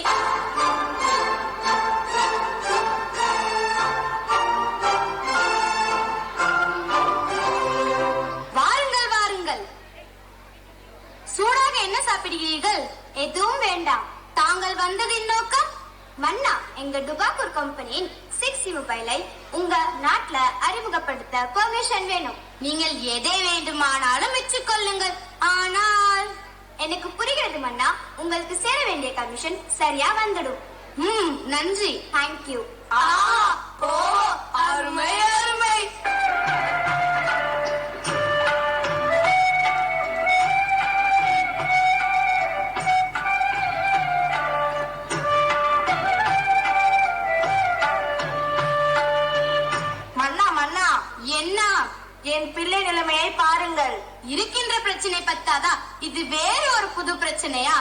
வாருங்கள் வாருங்கள். சூடாக என்ன சாப்பிடுகிறீர்கள்? எதுவும் வேண்டாம். தாங்கள் வந்ததின் நோக்கம்? மன்னா, எங்க டுபாக்கூர் கம்பெனியின் 6G மொபைலை உங்க நாட்டுல அறிமுகப்படுத்த பெர்மிஷன் வேணும். நீங்கள் எதை வேண்டுமானாலும் வச்சுக்கொள்ளுங்கள். ஆனால் எனக்கு புரிகிறது மன்னா. உங்களுக்கு சேர வேண்டிய கமிஷன் சரியா வந்துடும். நன்றி. தேங்க்யூ. அருமை அருமை. மன்னா மன்னா, என்ன? என் பிள்ளை நிலைமையை பாருங்கள். இருக்கின்ற பிரச்சனை பத்தாதா? இது வேறு ஒரு புது பிரச்சனையா?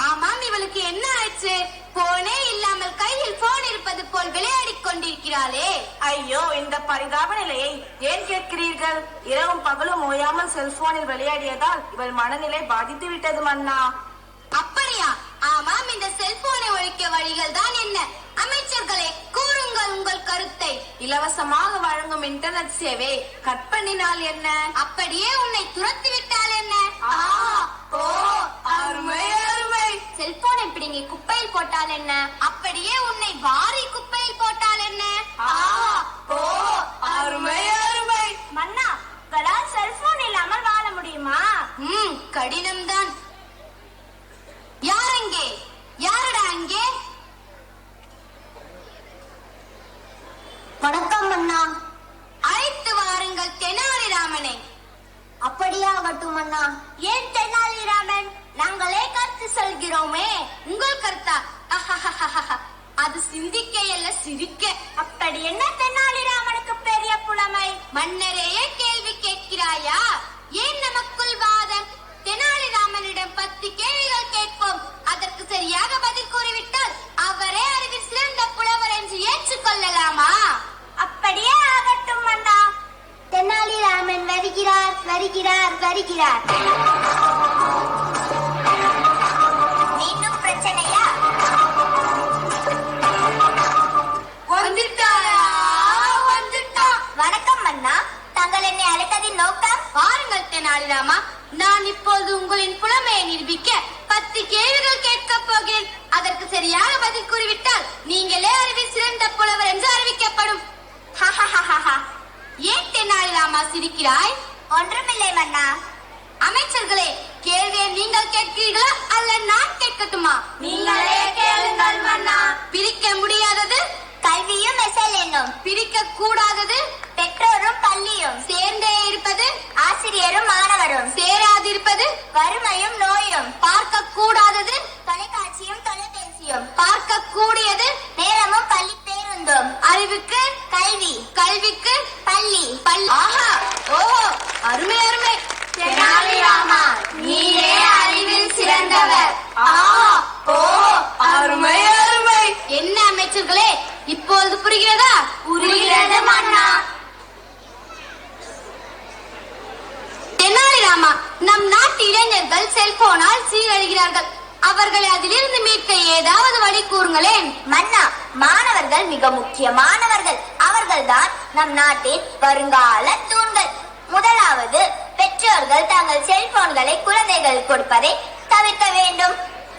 ஆமாம், இவளுக்கு என்ன ஆயிடுச்சு? போனே இல்லாமல் கையில் போன் இருப்பது போல் விளையாடிக் கொண்டிருக்கிறாளே. ஐயோ, இந்த பரிதாப நிலையை ஏன் கேட்கிறீர்கள்? இரவும் பகலும் ஓயாமல் செல்போனில் விளையாடியதால் இவள் மனநிலை பாதித்து விட்டது மன்னா. அப்படியா? ஆமாம், இந்த செல்போனை ஒழிக்க வழிகள் தான் என்ன? அமைச்சர்களே, கூறுங்கள் உங்கள் கருத்தை. இலவசமாக வழங்கும் இன்டர்நெட் சேவை கட் பண்ணினால் என்ன? அப்படியே உன்னை துரத்தி விட்டால் என்ன? அருமை அருமை. செல்போனை பிடிங்கி குப்பையில் போட்டால் என்ன? அப்படியே உன்னை வாரி குப்பையில் போட்டால் என்ன? அருமை அருமை. மன்னா, உங்களால் செல்போன் இல்லாமல் வாழ முடியுமா? கடினம்தான். யார் அங்கே? யாரடா அங்கே? வணக்கம் மன்னா. அழைத்து வாருங்கள் தெனாலிராமனை. அப்படியே ஆகட்டும் மன்னா. ஏன் தெனாலிராமன்? நாங்களே கருத்து சொல்கிறோமே. உங்கள் கருத்தா? அது சிந்திக்க அல்ல, சிரிக்க. அப்படி என்ன தெனாலிராமனுக்கு பெரிய புலமை? மன்னரையே கேள்வி கேட்கிறாயா? ஏன் நமக்குள் வாதம்? தெனாலிராமனிடம் 10 கேள்விகள் கேட்போம். அதற்கு சரியாக பதில் கூறிவிட்டால் அவரே அறிவில் சிறந்த புலவர் என்று ஏற்றுக்கொள்ளலாமா? அப்படியே ஆகட்டும் மன்னா. தெனாலிராமன் வருகிறார் வருகிறார் வருகிறார். மீண்டும் பிரச்சனையா? வணக்கம் மன்னா. தாங்கள் என்னை அழைத்ததின் நோக்கம்? பாருங்கள் தெனாலிராமா, நான் இப்போது உங்களின் புலமையை நிரூபிக்க 10 கேள்விகள் கேட்கப் போகிறேன். அதற்கு சரியாக பதில் கூறிவிட்டால் நீங்களே அறிவில் சிறந்த புலவர் என்று அறிவிக்கப்படும். ஏன் தெனாலிராமா சிரிக்கிறாய்? ஒன்றுமில்லை மன்னா. அமைச்சர்களே, கேள்வியை நீங்கள் கேட்கிறீர்களா அல்ல நான் கேட்கட்டுமா? நீங்களே கேளுங்கள் மன்னா. பிரிக்க முடியாதது? கல்வியும் எசல் என்னும். பிரிக்க கூடாதது? பெற்றோரும் பள்ளியும். சேர்ந்தே இருப்பது? ஆசிரியரும் மாணவரும். சேராதிருப்பது? வறுமையும் நோயும். பார்க்க கூடாதது? தொலைக்காட்சியும் தொலைபேசியும். பார்க்க கூடியது? நேரமும் பள்ளி பேருந்தும். அறிவுக்கு? கல்வி. கல்விக்கு? பள்ளி. ஆஹா, ஓஹோ, செல்போனால் சீரழிகிறார்கள். அவர்களை அதிலிருந்து மீட்க ஏதாவது வழி கூறுங்களேன். மன்னா, மாணவர்கள் மிக முக்கியமானவர்கள். அவர்கள்தான் நம் நாட்டின் வருங்கால தூண்கள். முதலாவது, பெற்றோர்கள் தங்கள் செல்போன்களை குழந்தைகள் கொடுப்பதை தவிர்க்க வேண்டும்.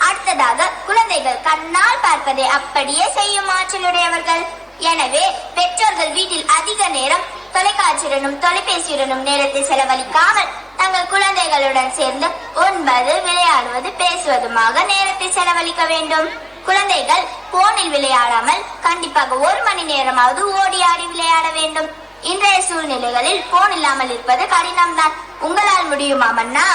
அடுத்ததாக, குழந்தைகள் கண்ணால் பார்ப்பதை அப்படியே செய்யும் ஆற்றலுடையவர்கள். எனவே பெற்றோர்கள் வீட்டில் அதிக நேரம் தொலைக்காட்சியுடனும் தொலைபேசியுடனும் நேரத்தை செலவழிக்காமல் தங்கள் குழந்தைகளுடன் சேர்ந்து உண்பது, விளையாடுவது, பேசுவதுமாக நேரத்தை செலவழிக்க வேண்டும். குழந்தைகள் போனில் விளையாடாமல் கண்டிப்பாக 1 மணி நேரமாவது ஓடி ஆடி விளையாட வேண்டும். இன்றைய சூழ்நிலைகளில் போன் இல்லாமல் இருப்பது கடினம்தான். உங்களால் முடியுமா மன்னா?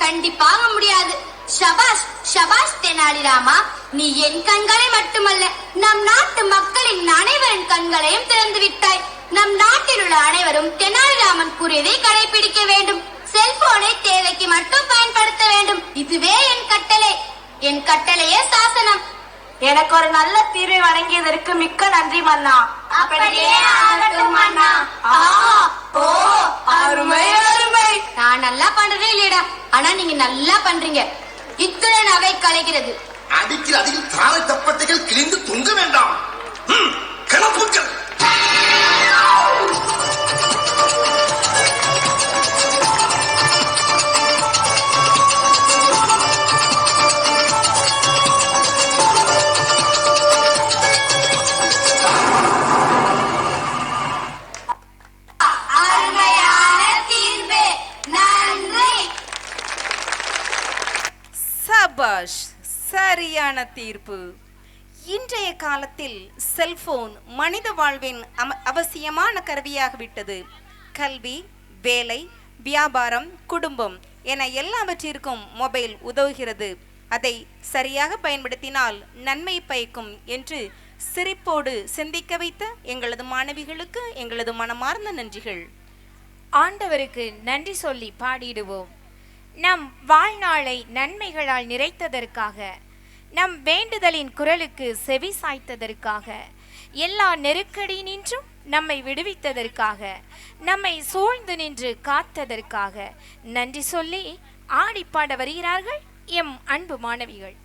கண்டிப்பாக முடியாது. ஷபாஷ் ஷபாஷ் தெனாலிராமா, நீ என் கண்களை மட்டுமல்ல நம் நாட்டு மக்களின் அனைவரின் கண்களையும் திறந்து விட்டாய். நம் நாட்டில் உள்ள அனைவரும் தெனாலிராமன் கூறியதை கடைபிடிக்க வேண்டும். செல்போனை தேவைக்கு மட்டும் பயன்படுத்த வேண்டும். இதுவே என் கட்டளை. என் கட்டளையே சாசனம். எனக்கு ஒரு நல்ல தீர்வை வழங்கியதற்கு மிக்க நன்றி மன்னா. அப்படியே ஆகட்டும் மன்னா. ஓ, அருமை அருமை. நான் நல்லா பண்றதே இல்லையடா, ஆனா நீங்க நல்லா பண்றீங்க. இத்துடன் அவை கலைகிறது. அடிக்கிற அதில் தாழ தப்பட்டைகள் கிழிந்து தொங்க வேண்டாம். கிளப்புக்கள். சபாஷ், சரியான தீர்ப்பு. இன்றைய காலத்தில் செல்போன் மனித வாழ்வின் அவசியமான கருவியாகிவிட்டது. கல்வி, வேலை, வியாபாரம், குடும்பம் என எல்லாவற்றிற்கும் மொபைல் உதவுகிறது. அதை சரியாக பயன்படுத்தினால் நன்மை பயக்கும் என்று சிரிப்போடு சிந்திக்க வைத்த எங்களது மாணவிகளுக்கு எங்களது மனமார்ந்த நன்றிகள். ஆண்டவருக்கு நன்றி சொல்லி பாடிடுவோம். நம் வாழ்நாளை நன்மைகளால் நிறைத்ததற்காக, நம் வேண்டுதலின் குரலுக்கு செவி சாய்த்ததற்காக, எல்லா நெருக்கடி நின்றும் நம்மை விடுவித்ததற்காக, நம்மை சூழ்ந்து நின்று காத்ததற்காக நன்றி சொல்லி ஆடிப்பாட வருகிறார்கள் எம் அன்பு மாணவிகள்.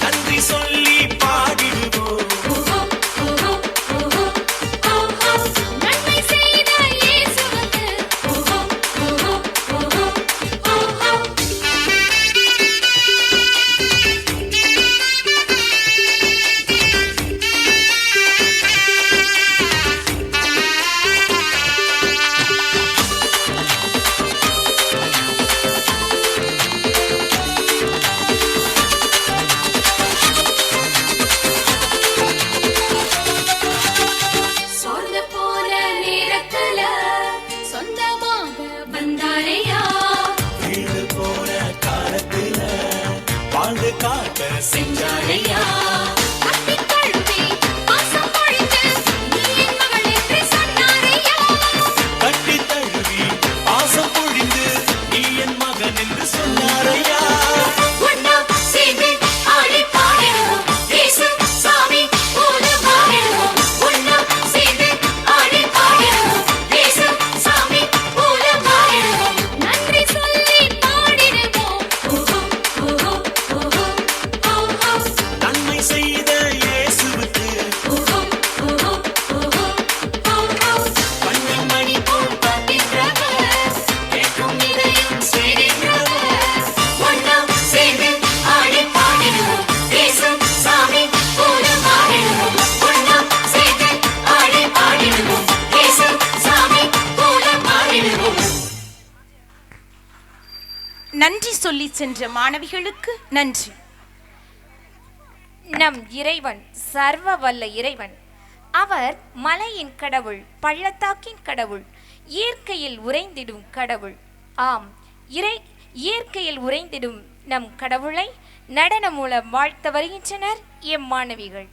நன்றி சொன்னாரையா கட்டி தழுவி பாசம் பொழிந்து நீ என் மகன் என்று சொன்னாரையா ஒன்னா சேர்ந்து ஆடி பாடிடுவோம் இயேசு சாமி போல மாறிடுவோம் ஒன்னா சேர்ந்து ஆடி பாடிடுவோம் இயேசு சாமி போல மாறிடுவோம் நன்றி சொல்லி பாடிடுவோம் ஓஹோ ஓஹோ ஓஹோ ஓஹோ நன்மை செய்த இயேசுவுக்கு ஓஹோ ஓஹோ ஓஹோ ஓஹோ கண்ணிமணி போல் பார்க்கின்றவர் கேட்கும் இதயம் செய்கின்றவர் ஒன்னா சேர்ந்து ஆடி பாடிடுவோம் இயேசு சாமி போல மாறிடுவோம் ஒன்னா சேர்ந்து ஆடி பாடிடுவோம் இயேசு சாமி போல மாறிடுவோம் நன்றி சொல்லி சென்ற மாணவிகளுக்கு நன்றி. நம் இறைவன் சர்வ வல்ல இறைவன். அவர் மலையின் கடவுள், பள்ளத்தாக்கின் கடவுள், இயற்கையில் உறைந்திடும் கடவுள். ஆம், இயற்கையில் உறைந்திடும் நம் கடவுளை நடனம் மூலம் வாழ்த்த வருகின்றனர் எம் மாணவிகள்.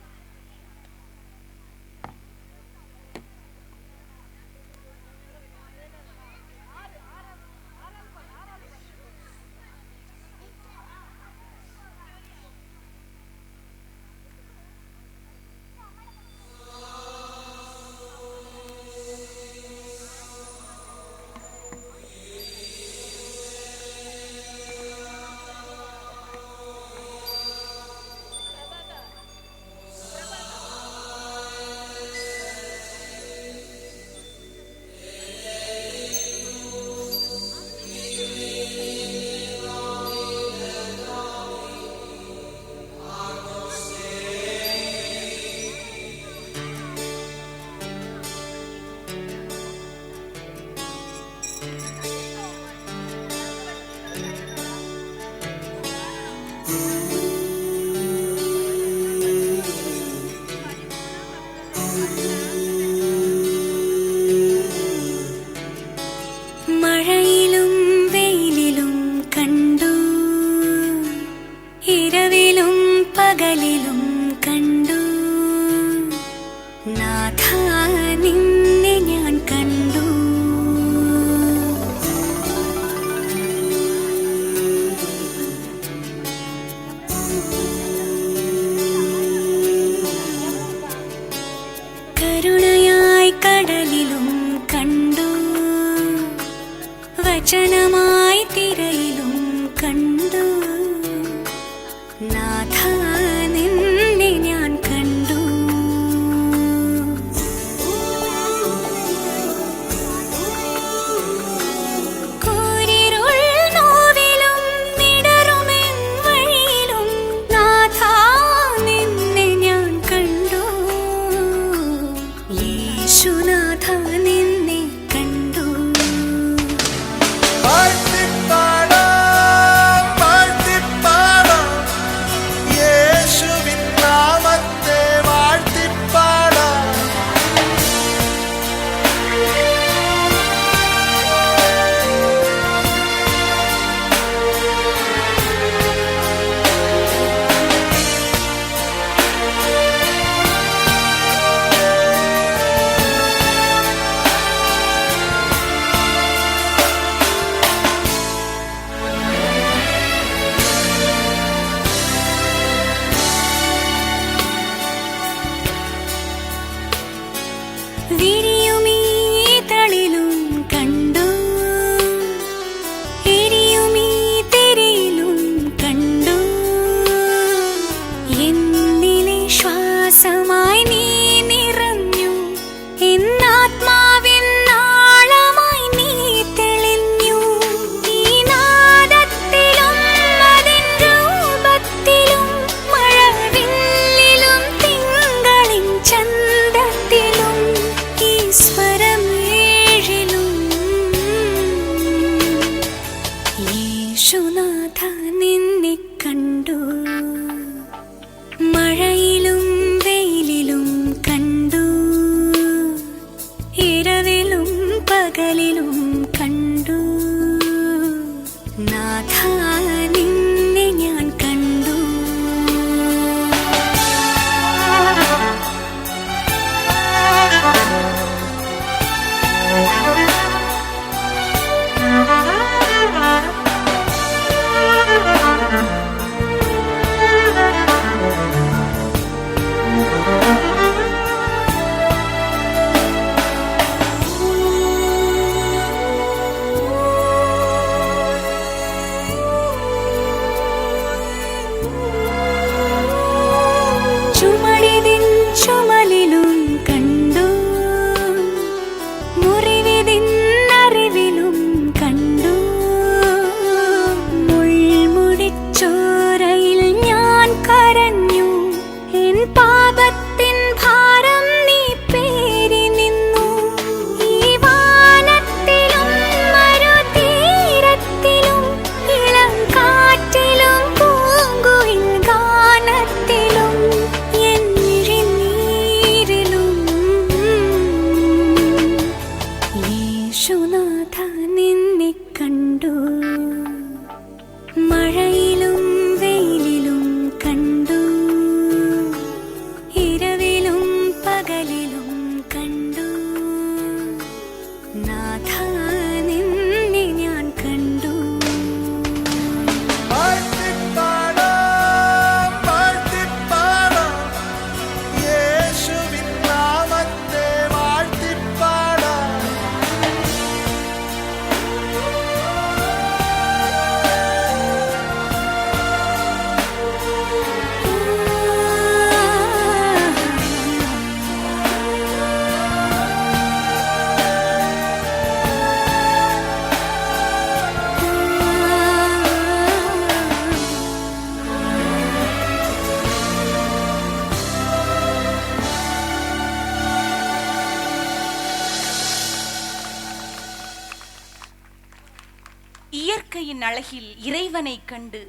அழகில் இறைவனை கண்டு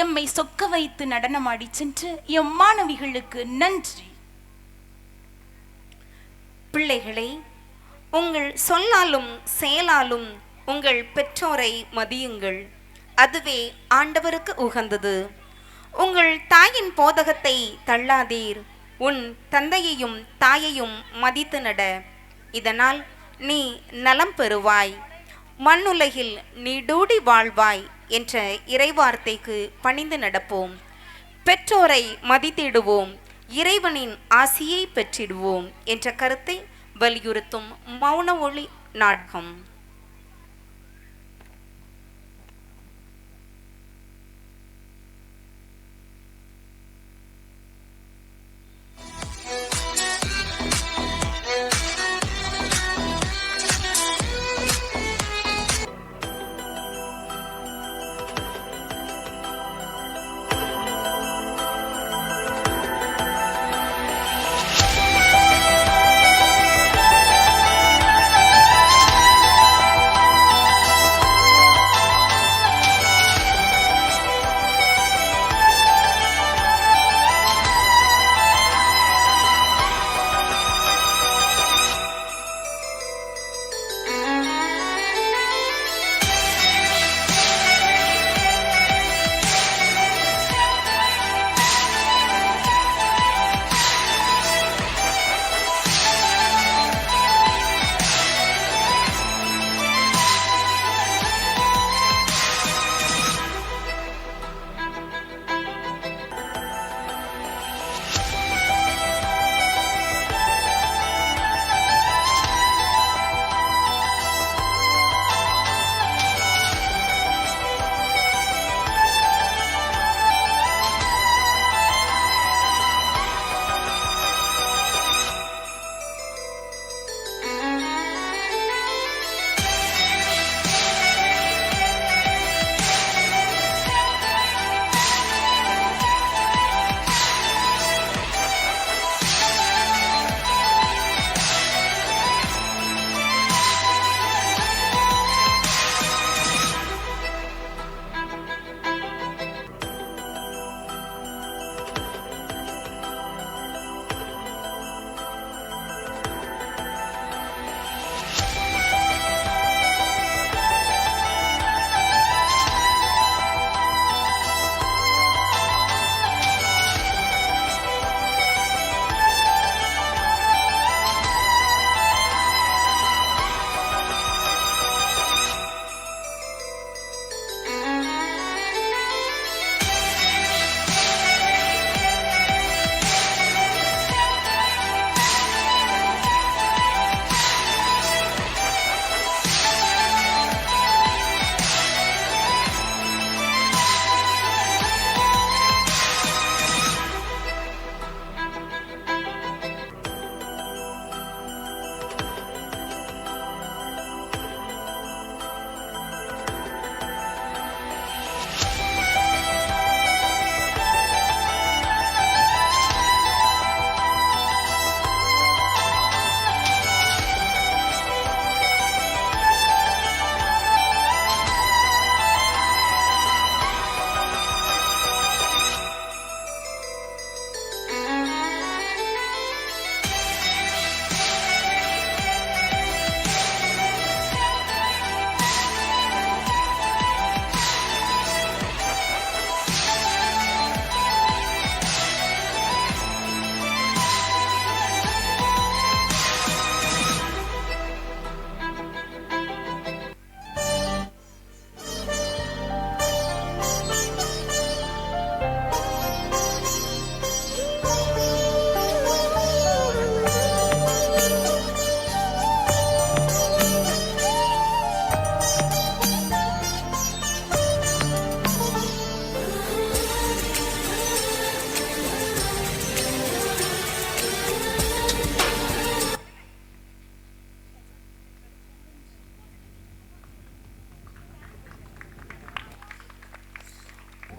எம்மை சொக்க வைத்து நடனமாடி சென்ற எம் மாணவிகளுக்கு நன்றி. பிள்ளைகளே, உங்கள் சொல்லாலும் செயலாலும் உங்கள் பெற்றோரை மதியுங்கள். அதுவே ஆண்டவருக்கு உகந்தது. உங்கள் தாயின் போதகத்தை தள்ளாதீர். உன் தந்தையையும் தாயையும் மதித்து நட. இதனால் நீ நலம் பெறுவாய், மண்ணுலகில் நீடூடி வாழ்வாய் என்ற இறைவார்த்தைக்கு பணிந்து நடப்போம். பெற்றோரை மதித்திடுவோம், இறைவனின் ஆசியை பெற்றிடுவோம் என்ற கருத்தை வலியுறுத்தும் மௌன ஒளி நாடகம்.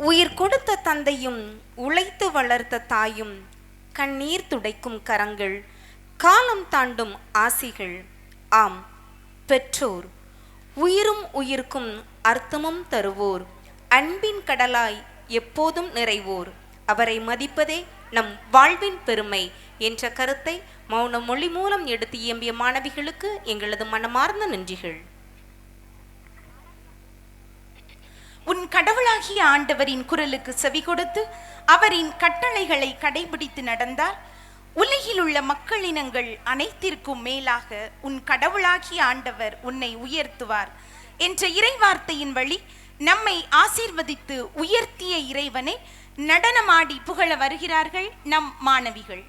உயிர் கொடுத்த தந்தையும் உழைத்து வளர்த்த தாயும், கண்ணீர் துடைக்கும் கரங்கள், காலம் தாண்டும் ஆசிகள். ஆம், பெற்றோர் உயிரும் உயிர்க்கும் அர்த்தமும் தருவோர், அன்பின் கடலாய் எப்போதும் நிறைவோர், அவரை மதிப்பதே நம் வாழ்வின் பெருமை என்ற கருத்தை மௌன மொழி மூலம் எடுத்து இயம்பிய மாணவிகளுக்கு எங்களது மனமார்ந்த நன்றிகள். உன் கடவுளாகிய ஆண்டவரின் குரலுக்கு செவி கொடுத்து அவரின் கட்டளைகளை கடைபிடித்து நடந்தால் உலகில் உள்ள மக்களினங்கள் அனைத்திற்கும் மேலாக உன் கடவுளாகிய ஆண்டவர் உன்னை உயர்த்துவார் என்ற இறைவார்த்தையின் வழி நம்மை ஆசீர்வதித்து உயர்த்திய இறைவனை நடனமாடி புகழ வருகிறார்கள் நம் மாணவிகள்.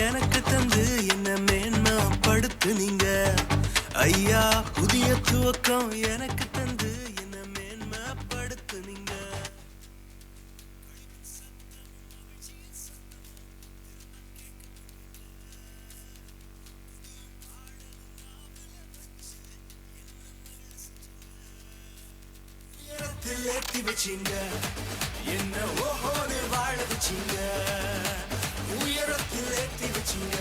எனக்கு தந்து என்ன மேன்மைப்படுத்து நீங்க ஐயா. புதிய துவக்கம் எனக்கு தந்து என்ன மேன்மைப்படுத்து நீங்க. உயரத்தில் ஏத்தி வச்சிங்க என்ன ஓஹோன்னு வாழ வச்சிங்க. உயரத்தில் ஏத்தி வச்சிங்க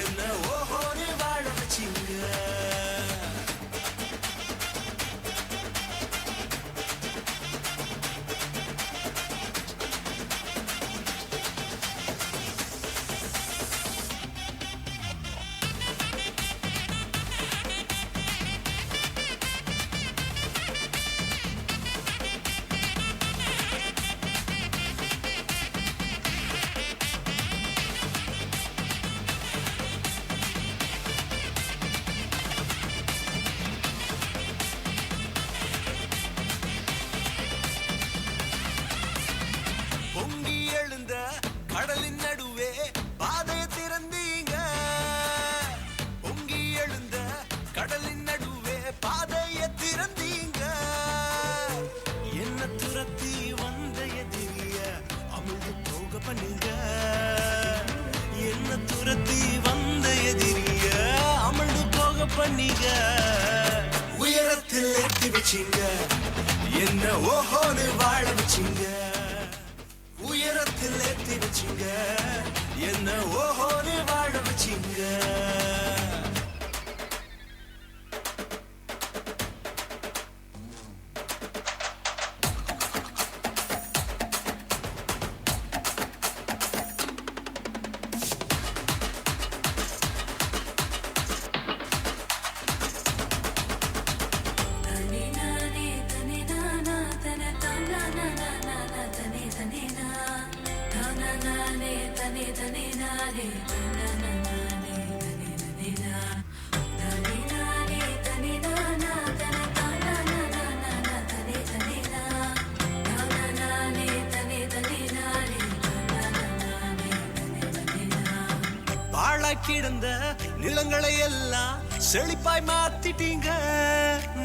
என்ன ஓஹோன்னு வாழ வச்சிங்க. கடலின் நடுவே பாதையை திறந்தீங்க. பொங்கி எழுந்த கடலின் நடுவே பாதையை திறந்தீங்க. என்ன துரத்தி வந்த எதிரிய அமிழ்ந்து போக பண்ணீங்க. என்ன துரத்தி வந்த எதிரிய அமிழ்ந்து போக பண்ணீங்க. உயரத்தில் ஏற்றி வச்சிங்க என்ன ஓஹோன்னு வாழ வச்சிங்க. உயரத்தில் ஏத்தி வச்சிங்க என்ன ஓஹோன்னு வாழ வச்சிங்க. கிடந்த நிலங்களை எல்லாம் செழிப்பாய் மாத்திட்டீங்க.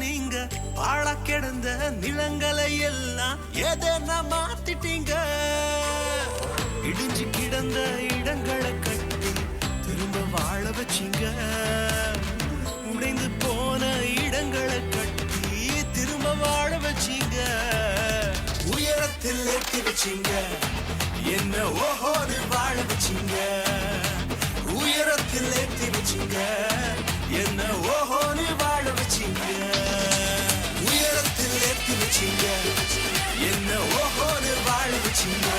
நீங்க பாழ கிடந்த நிலங்களை எல்லாம் எதனா மாத்திட்டீங்க. இடிஞ்சு கிடந்த இடங்களை கட்டி திரும்ப வாழ வச்சிங்க. உடைந்து போன இடங்களை கட்டி திரும்ப வாழ வச்சிங்க. உயரத்தில் ஏற்றி வச்சிங்க என்ன ஓஹோன்னு வாழ வச்சிங்க. உயரத்தில் ஏற்றி வச்சிங்க என்ன ஓஹோன்னு வாழ வச்சிங்க. உயரத்தில் ஏற்றி வச்சிங்க என்ன ஓஹோன்னு வாழ வச்சிங்க.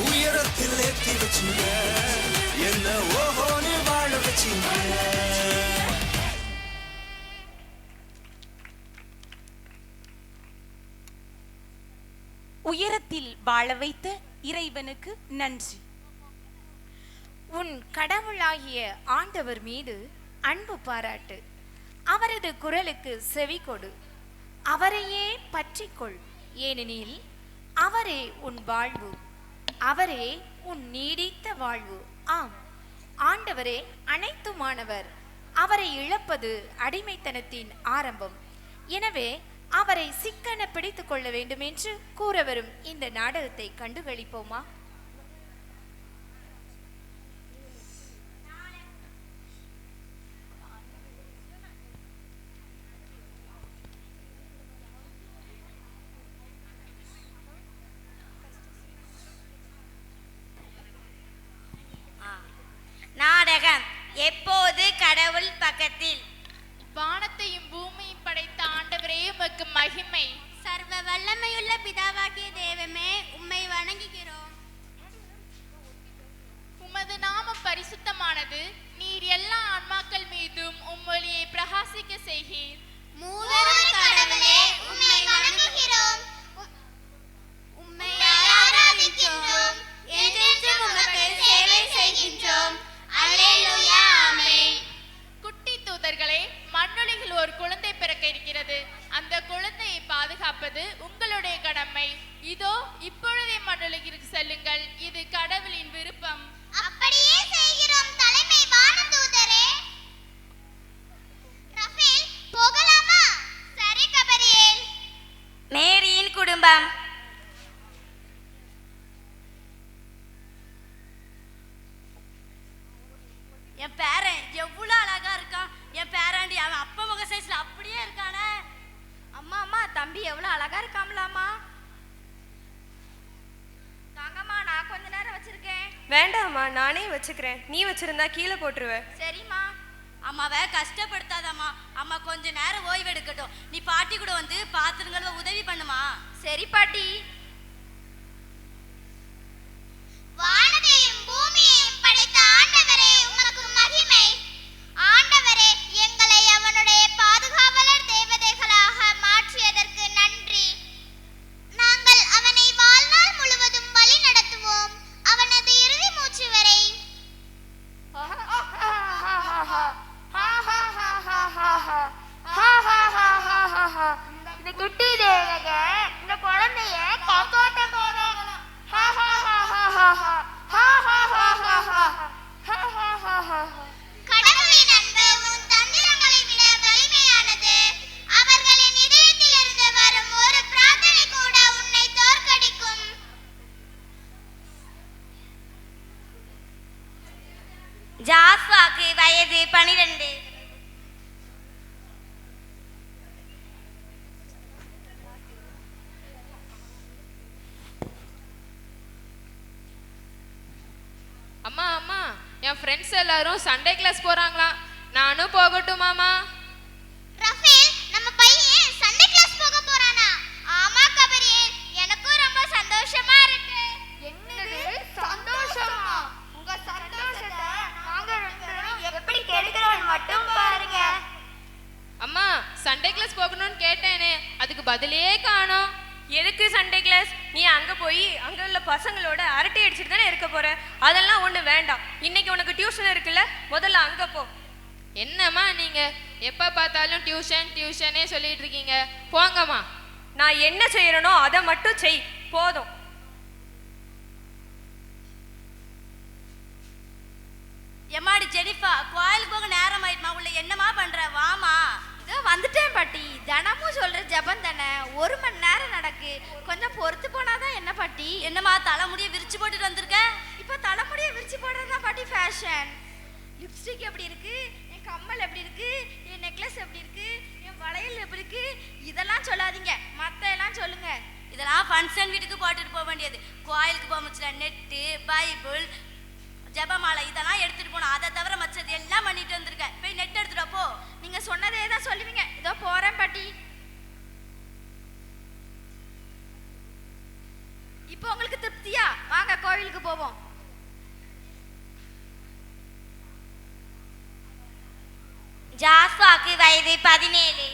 உயரத்தில் ஏற்றி வச்சிங்க என்ன ஓஹோன்னு வாழ வச்சிங்க. உயரத்தில் வாழ வைத்த இறைவனுக்கு நன்றி. உன் கடவுளாகிய ஆண்டவர் மீது அன்பு பாராட்டு. அவரது குரலுக்கு செவி கொடு. அவரையே பற்றிக்கொள். ஏனெனில் அவரே உன் வாழ்வு, அவரே உன் நீடித்த வாழ்வு. ஆம், ஆண்டவரே அனைத்துமானவர். அவரை இழப்பது அடிமைத்தனத்தின் ஆரம்பம். எனவே அவரை சிக்கன பிடித்துக் கொள்ள வேண்டும் என்று கூற வரும் இந்த நாடகத்தை கண்டுகளிப்போமா? நாடகம் எப்போது கடவுள் பக்கத்தில். வானத்தையும் பூமியும் படைத்த ஆண்டவரே உமக்கு மகிமை. சர்வ வல்லமையுள்ள பிதாவாகிய தேவமே உம்மை வணங்குகிறோம். உமது நாமம் பரிசுத்தமானது. நீர் எல்லா ஆன்மாக்கள் மீதும் உம்மொழியை பிரகாசிக்க செய்கீர். மூவரும் கடவுளே உம்மை வணங்குகிறோம், உம்மை ஆராதிக்கின்றோம், என்றென்றும் உமக்கு சேவை செய்கின்றோம். அல்லேலூயா, ஆமென். குட்டி தூதர்களே, மண்ணுலகில் ஒரு குழந்தை பிறக்க இருக்கிறது. அந்த குழந்தையை பாதுகாப்பது உங்களுடைய கடமை. இதோ இப்பொழுதே மண்ணுலகிற்கு செல்லுங்கள், இது கடவுளின் விருப்பம். அப்படியே செய்கிறோம் தலைமை வானதூதரே. ரஃபேல், போகலாமா? சரி கபரியேல். மேரியின் குடும்பம். என் பேரன் எவ்வளவு அழகா இருக்கான். என் பேராண்டி அவன் அப்பா முக சைஸ்ல அப்படியே இருக்கானே. அம்மா அம்மா, தம்பி எவ்வளவு அழகா இருக்காமலாமா? தாங்கம்மா, நான் கொஞ்ச நேரம் வச்சிருக்கேன். வேண்டாம்மா, நானே வச்சுக்கிறேன். நீ வச்சிருந்தா கீழே போட்டுருவ. சரிம்மா. அம்மாவை கஷ்டப்படுத்தாதம்மா. அம்மா கொஞ்ச நேரம் ஓய்வு எடுக்கட்டும். நீ பாட்டி கூட வந்து பாத்திரங்கள உதவி பண்ணுமா? சரி பாட்டி. வானத்தையும் பூமியையும் படைத்த ஆண்டவரே உமக்கு மகிமை. ஆண்டவரே, எங்களை அவனுடைய பாதுகாவலர் தேவதைகளாக மாற்றியதற்கு நன்றி. நாங்கள் அவனை வாழ்நாள் முழுவதும் வழி நடத்துவோம், அவனது இறுதி மூச்சு வரை. இந்த குட்டி தேவக இந்த குழந்தைய காப்பாற்ற போறாங்க. கடவுளின் அன்பு உன் தந்திரங்களை விட வலிமையானது. அவர்களின் இதயத்திலிருந்து வரும் ஒரு பிரார்த்தனை கூட உன்னை தோற்கடிக்கும். ஜாஸ்வாக்கு வயது 12. அம்மா அம்மா, என் ஃப்ரெண்ட்ஸ் எல்லாரும் சண்டே கிளாஸ் போறாங்களாம். நானும் போகட்டுமாமா? ரஃபேல், நம்ம பையன் சண்டே கிளாஸ் போக போறானா? ஆமா கபரியேல், எனக்கும் ரொம்ப சந்தோஷமா இருக்கு. என்னது சந்தோஷமா? உங்க சந்தோஷத்தை நாங்க ரெண்டு பேரும் எப்படி கெடுக்கிறோம் மட்டும் பாருங்க. அம்மா, சண்டே கிளாஸ் போகணும்னு கேட்டேனே, அதுக்கு பதிலே காணோம். எதுக்கு சண்டே கிளாஸ்? நீ அங்க போய் அங்க உள்ள பசங்களோட அரட்டை அடிச்சுட்டு தானே இருக்க போற. அதெல்லாம் ஒண்ணு வேண்டாம். இன்னைக்கு உனக்கு டியூஷன் இருக்குல்ல, முதல்ல அங்க போ. என்னம்மா நீங்க எப்ப பார்த்தாலும் டியூஷன் டியூஷனே சொல்லிட்டு இருக்கீங்க. போங்கம்மா. நான் என்ன செய்யறனோ அதை மட்டும் செய், போதும். எம்மாடி ஜெனிஃபா, கோயிலுக்கு போக நேரம் ஆயிடுமா? உள்ள என்னமா பண்ற? வாமா. இதோ வந்துட்டேன் பாட்டி. தினமும் சொல்ற ஜெபம் தானே, 1 மணி நேரம் நடக்கு. கொஞ்சம் பொறுத்து போனாதான் என்ன பாட்டி? என்னம்மா தலைமுடியை விரிச்சு போட்டுட்டு வந்திருக்க? இப்ப தலைமுடியை விரிச்சு போடுறதா பாட்டி ஃபேஷன். லிப்ஸ்டிக் எப்படி இருக்கு, என் கம்மல் எப்படி இருக்கு, என் நெக்லஸ் எப்படி இருக்கு, என் வளையல் எப்படி இருக்கு, இதெல்லாம் சொல்லாதீங்க, மத்த எல்லாம் சொல்லுங்க. இதெல்லாம் ஃபங்க்ஷன் வீட்டுக்கு போட்டுட்டு போக வேண்டியது. கோயிலுக்கு போக முடியல நெட்டு, பைபிள், ஜெபமாலை இதெல்லாம் எடுத்துட்டு போனோம். அதை தவிர மச்சது எல்லாம் பண்ணிட்டு வந்திருக்க. போய் நெட் எடுத்துட்டு போ. நீங்க சொன்னதே தான் சொல்லுவீங்க. இதோ போறேன் பாட்டி. இப்போ உங்களுக்கு திருப்தியா? வாங்க கோவிலுக்கு போவோம். ஜாஸ்வாக்கு வயது 17.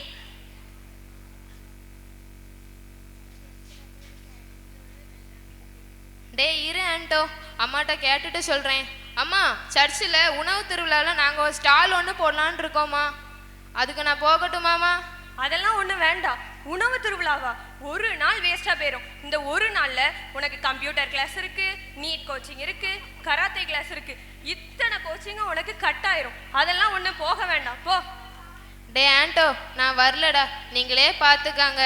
டே இரு ஆண்டோ, அம்மாட்ட கேட்டுட்டு சொல்றேன். அம்மா, சர்ச்சில் உணவு திருவிழாவில் நாங்கள் ஒரு ஸ்டால் ஒன்று போடலான்னு இருக்கோம்மா. அதுக்கு நான் போகட்டுமாமா? அதெல்லாம் ஒன்றும் வேண்டாம். உணவு திருவிழாவா? ஒரு நாள் வேஸ்டா போயிடும். இந்த ஒரு நாள்ல உனக்கு கம்ப்யூட்டர் கிளாஸ் இருக்கு, நீட் கோச்சிங் இருக்கு, கராத்தே கிளாஸ் இருக்கு, இத்தனை கோச்சிங்கும் உனக்கு கட் ஆயிரும். அதெல்லாம் ஒண்ணு போக வேண்டாம் போ. டே ஆண்டோ, நான் வரலடா, நீங்களே பாத்துக்காங்க.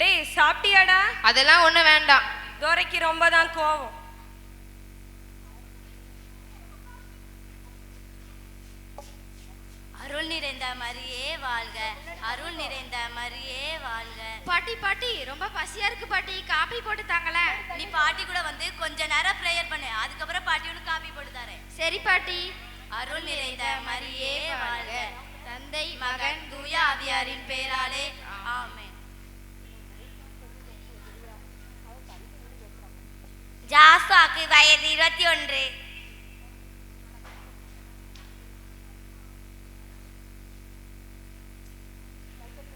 டேய் சாப்பிட்டியாடா? அதெல்லாம் ஒண்ணு வேண்டாம். துரைக்கு ரொம்ப தான் கோவம். அருள் நிறைந்த மாதிரியே வாழ்க, அருள் நிறைந்த மாதிரியே வாழ்க. பாட்டி பாட்டி ரொம்ப பசியா இருக்கு பாட்டி, காபி போட்டு தாங்களே. நீ பாட்டி கூட வந்து கொஞ்ச நேரம் ப்ரேயர் பண்ணு, அதுக்கப்புறம் பாட்டி ஒன்று காபி போட்டு தரேன். சரி பாட்டி. அருள் நிறைந்த மாதிரியே வாழ்க, தந்தை மகன் தூய ஆவியாரின் பெயராலே ஆமென். ஜாஸ்வாக்கு வயது 21.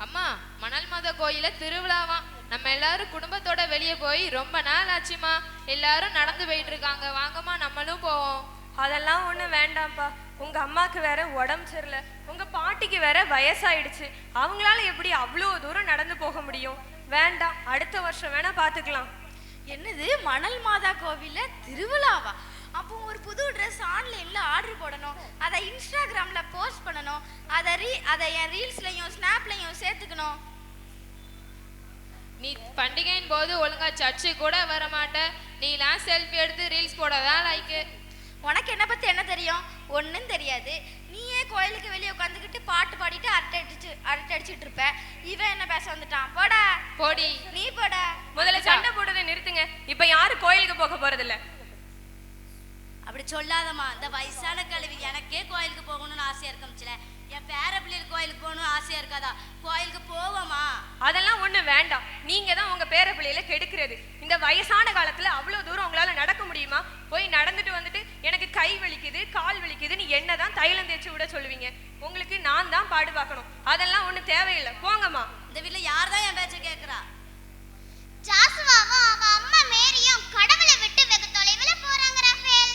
அம்மா, மணல் மாதா கோயில திருவிழாவா, நம்ம எல்லாரும் குடும்பத்தோட வெளியே போய் ரொம்ப நாள் ஆச்சுமா. எல்லாரும் நடந்து போயிட்டு இருக்காங்க, வாங்கம்மா நம்மளும் போவோம். அதெல்லாம் ஒண்ணு வேண்டாம்ப்பா. உங்க அம்மாக்கு வேற உடம்பு சரியில்லை, உங்க பாட்டிக்கு வேற வயசாயிடுச்சு. அவங்களால எப்படி அவ்வளோ தூரம் நடந்து போக முடியும்? வேண்டாம், அடுத்த வருஷம் வேணா பாத்துக்கலாம். என்னது, மணல் மாதா கோவில்ல திருவிழாவா? அப்போ ஒரு புது ட்ரெஸ் ஆன்லைன்ல ஆர்டர் போடணும், அதை இன்ஸ்டாகிராம்ல போஸ்ட் பண்ணணும், அதை என் ரீல்ஸ்லயும் ஸ்னாப்லயும் சேர்த்துக்கணும். நீ பண்டிகையின் போது ஒழுங்கா சர்ச்சு கூட வர மாட்ட, நீலாம் செல்ஃபி எடுத்து ரீல்ஸ் போடதான் லைக்கு. உனக்கு என்ன பத்தி என்ன தெரியும்? ஒன்றும் தெரியாது. நீயே கோயிலுக்கு வெளியே உட்காந்துக்கிட்டு பாட்டு பாடிட்டு அரட்டை அடிச்சுட்டு இருப்ப. இவன் என்ன பேச வந்துட்டான்? போடா போடி. நீ போடா. முதல்ல சண்டை போடுறதை நிறுத்துங்க. இப்ப யாரு கோயிலுக்கு போக போறதில்ல? அப்படி சொல்லாதம்மா, இந்த வயசான கல்வி எனக்கே கோயிலுக்கு போகணும்னு ஆசையா இருக்கமிச்சுல, என் பேர பிள்ளைகளுக்கு கோயிலுக்கு போகணும்னு ஆசையா இருக்காதா? கோயிலுக்கு போவோமா? அதெல்லாம் ஒண்ணு வேண்டாம். நீங்க தான் உங்க பேர பிள்ளையில கெடுக்கிறது. இந்த வயசான காலத்துல அவ்வளவு தூரம் உங்களால நடக்க முடியுமா? போய் நடந்துட்டு வந்துட்டு எனக்கு கை வலிக்குது, கால் வலிக்குதுன்னு என்னதான் தைலம் தேய்ச்சி விட சொல்லுவீங்க? உங்களுக்கு நான் தான் பாடு பார்க்கணும். அதெல்லாம் ஒண்ணு தேவையில்லை, போங்கம்மா. இந்த வீட்டுல யார் தான் என் பேச்ச கேட்கறா? ஜாசுவாவும் அவ அம்மா மேரியும் கடவுளை விட்டு வெகு தொலைவுல போறாங்க ரஃபேல்.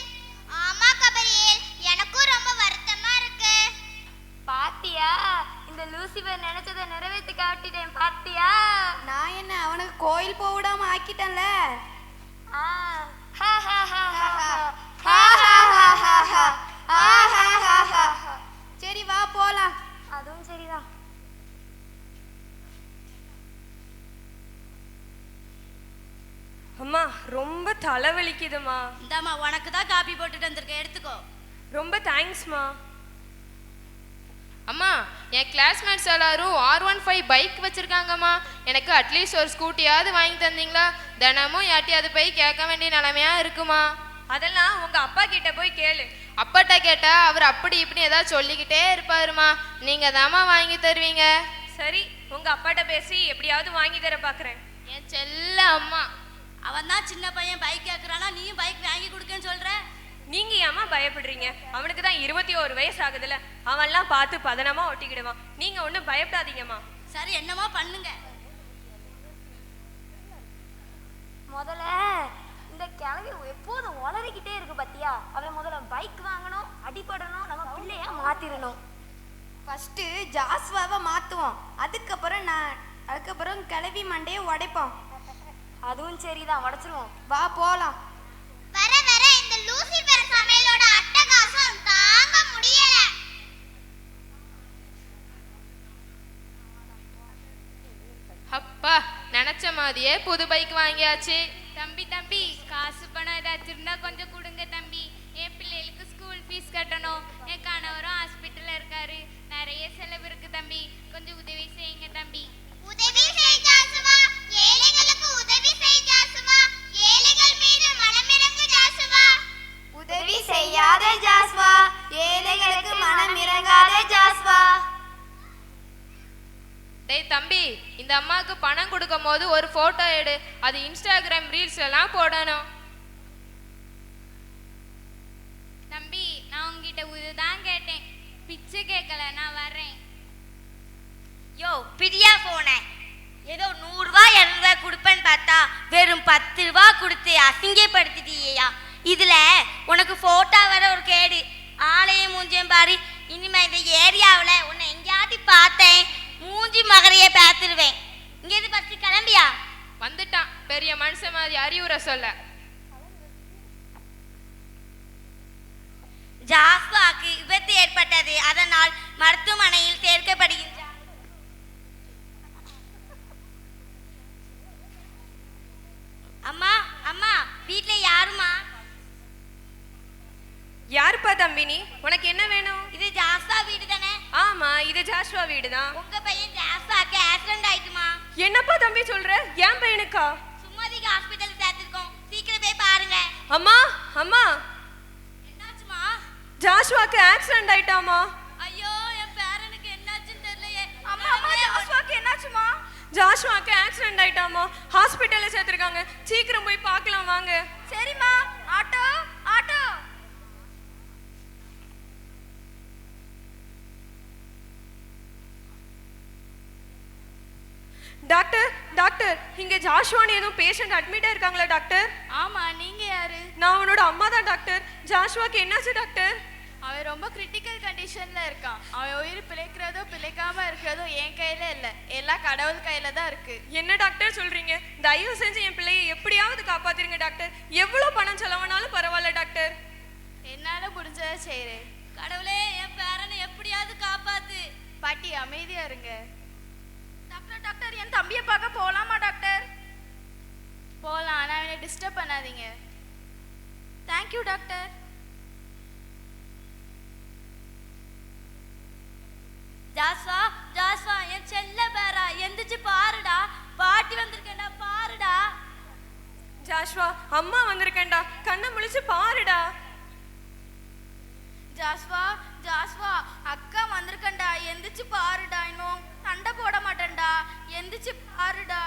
ஆமா கபரியேல், எனக்கும் ரொம்ப வருத்தமா இருக்கு. பாத்தியா, இந்த லூசிபர் நினைச்சதை நிறைவேற்றி காட்டிட்டேன் பாத்தியா? நான் என்ன அவனுக்கு கோயில் போக விடாம ஆக்கிட்டேன்ல. சரி வா போலாம். அதுவும் சரிதான். அம்மா ரொம்ப தலைவலிக்குதுமா. இந்தாம்மா, உனக்கு தான் காபி போட்டுட்டு வந்திருக்கேன், எடுத்துக்கோ. ரொம்ப தேங்க்ஸ்மா. அம்மா, என் கிளாஸ்மேட்ஸ் எல்லாரும் R15 பைக் வச்சிருக்காங்கம்மா. எனக்கு அட்லீஸ்ட் ஒரு ஸ்கூட்டியாவது வாங்கி தந்தீங்களா? தினமும் யார்ட்டையாவது போய் கேட்க வேண்டிய நிலைமையா இருக்குமா? அதெல்லாம் உங்க அப்பா கிட்ட போய் கேளு. அப்பாட்ட கேட்டா அவர் அப்படி இப்படி ஏதாவது சொல்லிக்கிட்டே இருப்பாருமா. நீங்க தாம்மா வாங்கி தருவீங்க. சரி, உங்க அப்பாட்ட பேசி எப்படியாவது வாங்கி தர பாக்குறேன். என் செல்ல அம்மா. அவன் தான் சின்ன பையன் பைக் கேட்கறானா, நீயும் பைக் வாங்கி கொடுக்கன்னு சொல்ற? நீங்க ஏமா பயப்படுறீங்க? அவனுக்கு தான் 21 வயசு ஆகுதுல, அவன்லாம் பார்த்து பதனமா ஒட்டிக்கிடுவான். நீங்க ஒன்றும் பயப்படாதீங்கம்மா. சரி, என்னமா பண்ணுங்க. முதல்ல இந்த கிழவி எப்போதும் வளரிக்கிட்டே இருக்கு பத்தியா? அவன் முதல்ல பைக் வாங்கணும், அடிபடணும், நம்ம பிள்ளையா மாத்திரணும். ஃபர்ஸ்ட் ஜாஸ்வாவை மாத்துவோம், அதுக்கப்புறம் கிளவி மண்டையை உடைப்போம். அதுவும் சரிதான், உடைச்சிருவோம். வா போலாம். வர வர இந்த லூசிபர் சமையலோட அட்டகாசம் தாங்க முடியல. அப்பா, நினைச்ச மாதிரியே புது பைக் வாங்கியாச்சு. தம்பி காசு பணம் ஏதாச்சும் இருந்தா கொஞ்சம் கொடுங்க தம்பி. என் பிள்ளைகளுக்கு ஸ்கூல் ஃபீஸ் கட்டணும், என் கணவரும் ஹாஸ்பிட்டல்ல இருக்காரு, நிறைய செலவு இருக்கு தம்பி, கொஞ்சம் உதவி செய்யுங்க தம்பி. உதவி செய் ஜாசுவா, ஏழைகளுக்கு உதவி செய் ஜாசுவா, ஏழைகள் மீது மனமிரங்கு ஜாசுவா. உதவி செய்யாதே ஜாஸ்வா, ஏழைகளுக்கு மனம் இறங்காதே ஜாஸ்வா. டேய் தம்பி, இந்த அம்மாவுக்கு பணம் கொடுக்கும் போது ஒரு போட்டோ எடு, அது இன்ஸ்டாகிராம் ரீல்ஸ் எல்லாம் போடணும். தம்பி, நான் உங்ககிட்ட இதுதான் கேட்டேன், பிச்சை கேட்கல, நான் வர்றேன். யோ பிரியா போனேன், ஏதோ 100 ரூபாய் 200 ரூபாய் கொடுப்பேன்னு பார்த்தா வெறும் 10 ரூபாய் கொடுத்து அசிங்கப்படுத்திட்டியா? இதுல உனக்கு போட்டோ வர ஒரு கேடு. ஆளையும் மூஞ்சியும் பாரு. இனிமே இந்த ஏரியாவில் உன்னை எங்கேயாவது பார்த்தேன் மூஞ்சி மகரையே பார்த்துருவேன். இங்கேருந்து ஃபர்ஸ்ட் கிளம்பியா? வந்துட்டான் பெரிய மனுஷன் மாதிரி அறிவுரை சொல்ல. ஜாஸ்வாக்கு விபத்து ஏற்பட்டது, அதனால் மருத்துவமனையில் சேர்க்கப்படுகின்றார். அம்மா அம்மா வீட்ல யாருமா? யாருப்பா தம்பி நீ? உனக்கு என்ன வேணும்? இது ஜாஸ்வா வீடு தானே? ஆமா, இது ஜாஸ்வா வீடு தான். உங்க பையன் ஜாஸ்வாக்கு ஆக்சிடென்ட் ஆயிட்டுமா? என்னப்பா தம்பி சொல்ற? என் பையனுக்கா? சும்மாதிக்கு ஹாஸ்பிடல் சேர்த்திருக்கோம், சீக்கிரம் போய் பாருங்க. அம்மா அம்மா, என்னாச்சுமா? ஜாஸ்வாக்கு ஆக்சிடென்ட் ஆயிட்டாமா? ஐயோ, என் பேரனுக்கு என்னாச்சுன்னு தெரியலையே. அம்மா அம்மா, ஜாஸ்வாக்கு என்னாச்சுமா? ஜாஸ்வாக்கு ஆக்சிடென்ட் ஆயிட்டாமா, ஹாஸ்பிடல்ல சேர்த்திருக்காங்க, சீக்கிரம் போய் பார்க்கலாம் வாங்க. சரிம்மா. Auto auto. டாக்டர் டாக்டர், இங்க ஜாஷ்வான்னு ஏதோ பேஷண்ட் அட்மிட் ஆயிருக்காங்களா டாக்டர்? ஆமா, நீங்க யாரு? நான் அவனோட அம்மா தான் டாக்டர். ஜாஷ்வாக்கு என்னாச்சு டாக்டர்? அவன் ரொம்ப கிரிட்டிக்கல் கண்டிஷன்ல இருக்கான். அவன் உயிர் பிழைக்கிறதோ பிழைக்காம இருக்கிறதோ என் கையில இல்ல, எல்லாம் கடவுள் கையில தான் இருக்கு. என்ன டாக்டர் சொல்றீங்க? தயவு செஞ்சு என் பிள்ளையை எப்படியாவது காப்பாத்திருங்க டாக்டர். எவ்வளவு பணம் செலவானாலும் பரவாயில்ல டாக்டர். என்னால முடிஞ்சதை செய்யறேன். கடவுளே, என் பேரனை எப்படியாவது காப்பாத்து. பாட்டி அமைதியா இருங்க. டாக்டர் டாக்டர், என் தம்பியை பார்க்க போலாமா டாக்டர்? போலாம், ஆனா அவனை டிஸ்டர்ப் பண்ணாதீங்க. Thank you doctor. ஜாஸ்வா ஜாஸ்வா, என் செல்ல பேரா, எந்திரிச்சு பாருடா, பாட்டி வந்திருக்கேன்டா, பாருடா. ஜாஷ்வா, அம்மா வந்திருக்கேன்டா, கண்ணை முழிச்சு பாருடா. ஜாஸ்வா ஜாஸ்வா, அக்கா வந்திருக்கேன்டா, எந்திரிச்சு பாருடா. இன்னும் சண்டை போட மாட்டேன்டா, எந்திரிச்சு பாருடா.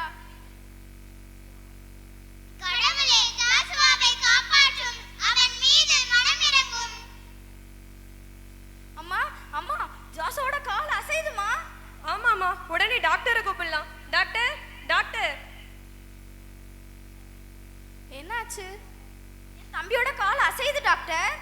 கடவுளே, ஜாசுவாவை காப்பாற்றும், அவன் மீது மனமிரங்கும். அம்மா அம்மா, ஜாஸ்வாவோட கால் அசையுதுமா. ஆமாமா, உடனே டாக்டரை கூப்பிடலாம். Doctor doctor. என்னாச்சு? என் தம்பியோட கால் அசையுது டாக்டர்.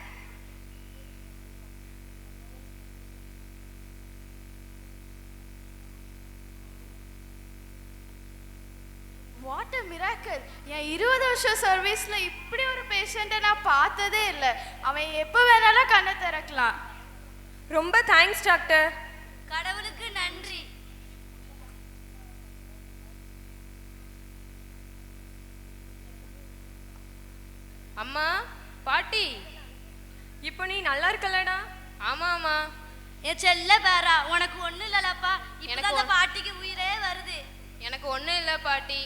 What a miracle! என் 20 வருஷம் சர்வீஸ்ல இப்படி ஒரு பேஷண்ட்டை நான் பார்த்ததே இல்லை. அவன் எப்போ வேணாலும் கண்ணை திறக்கலாம். ரொம்ப தேங்க்ஸ் டாக்டர். கடவுளுக்கு நன்றி. அம்மா, பாட்டி, இப்போ நீ நல்லா இருக்கலடா? ஆமாமா. என் செல்ல பேரா, உனக்கு ஒண்ணு இல்லலப்பா. இப்பதான் அந்த பாட்டிக்கு உயிரே வருது. எனக்கு ஒண்ணும் இல்ல பாட்டி.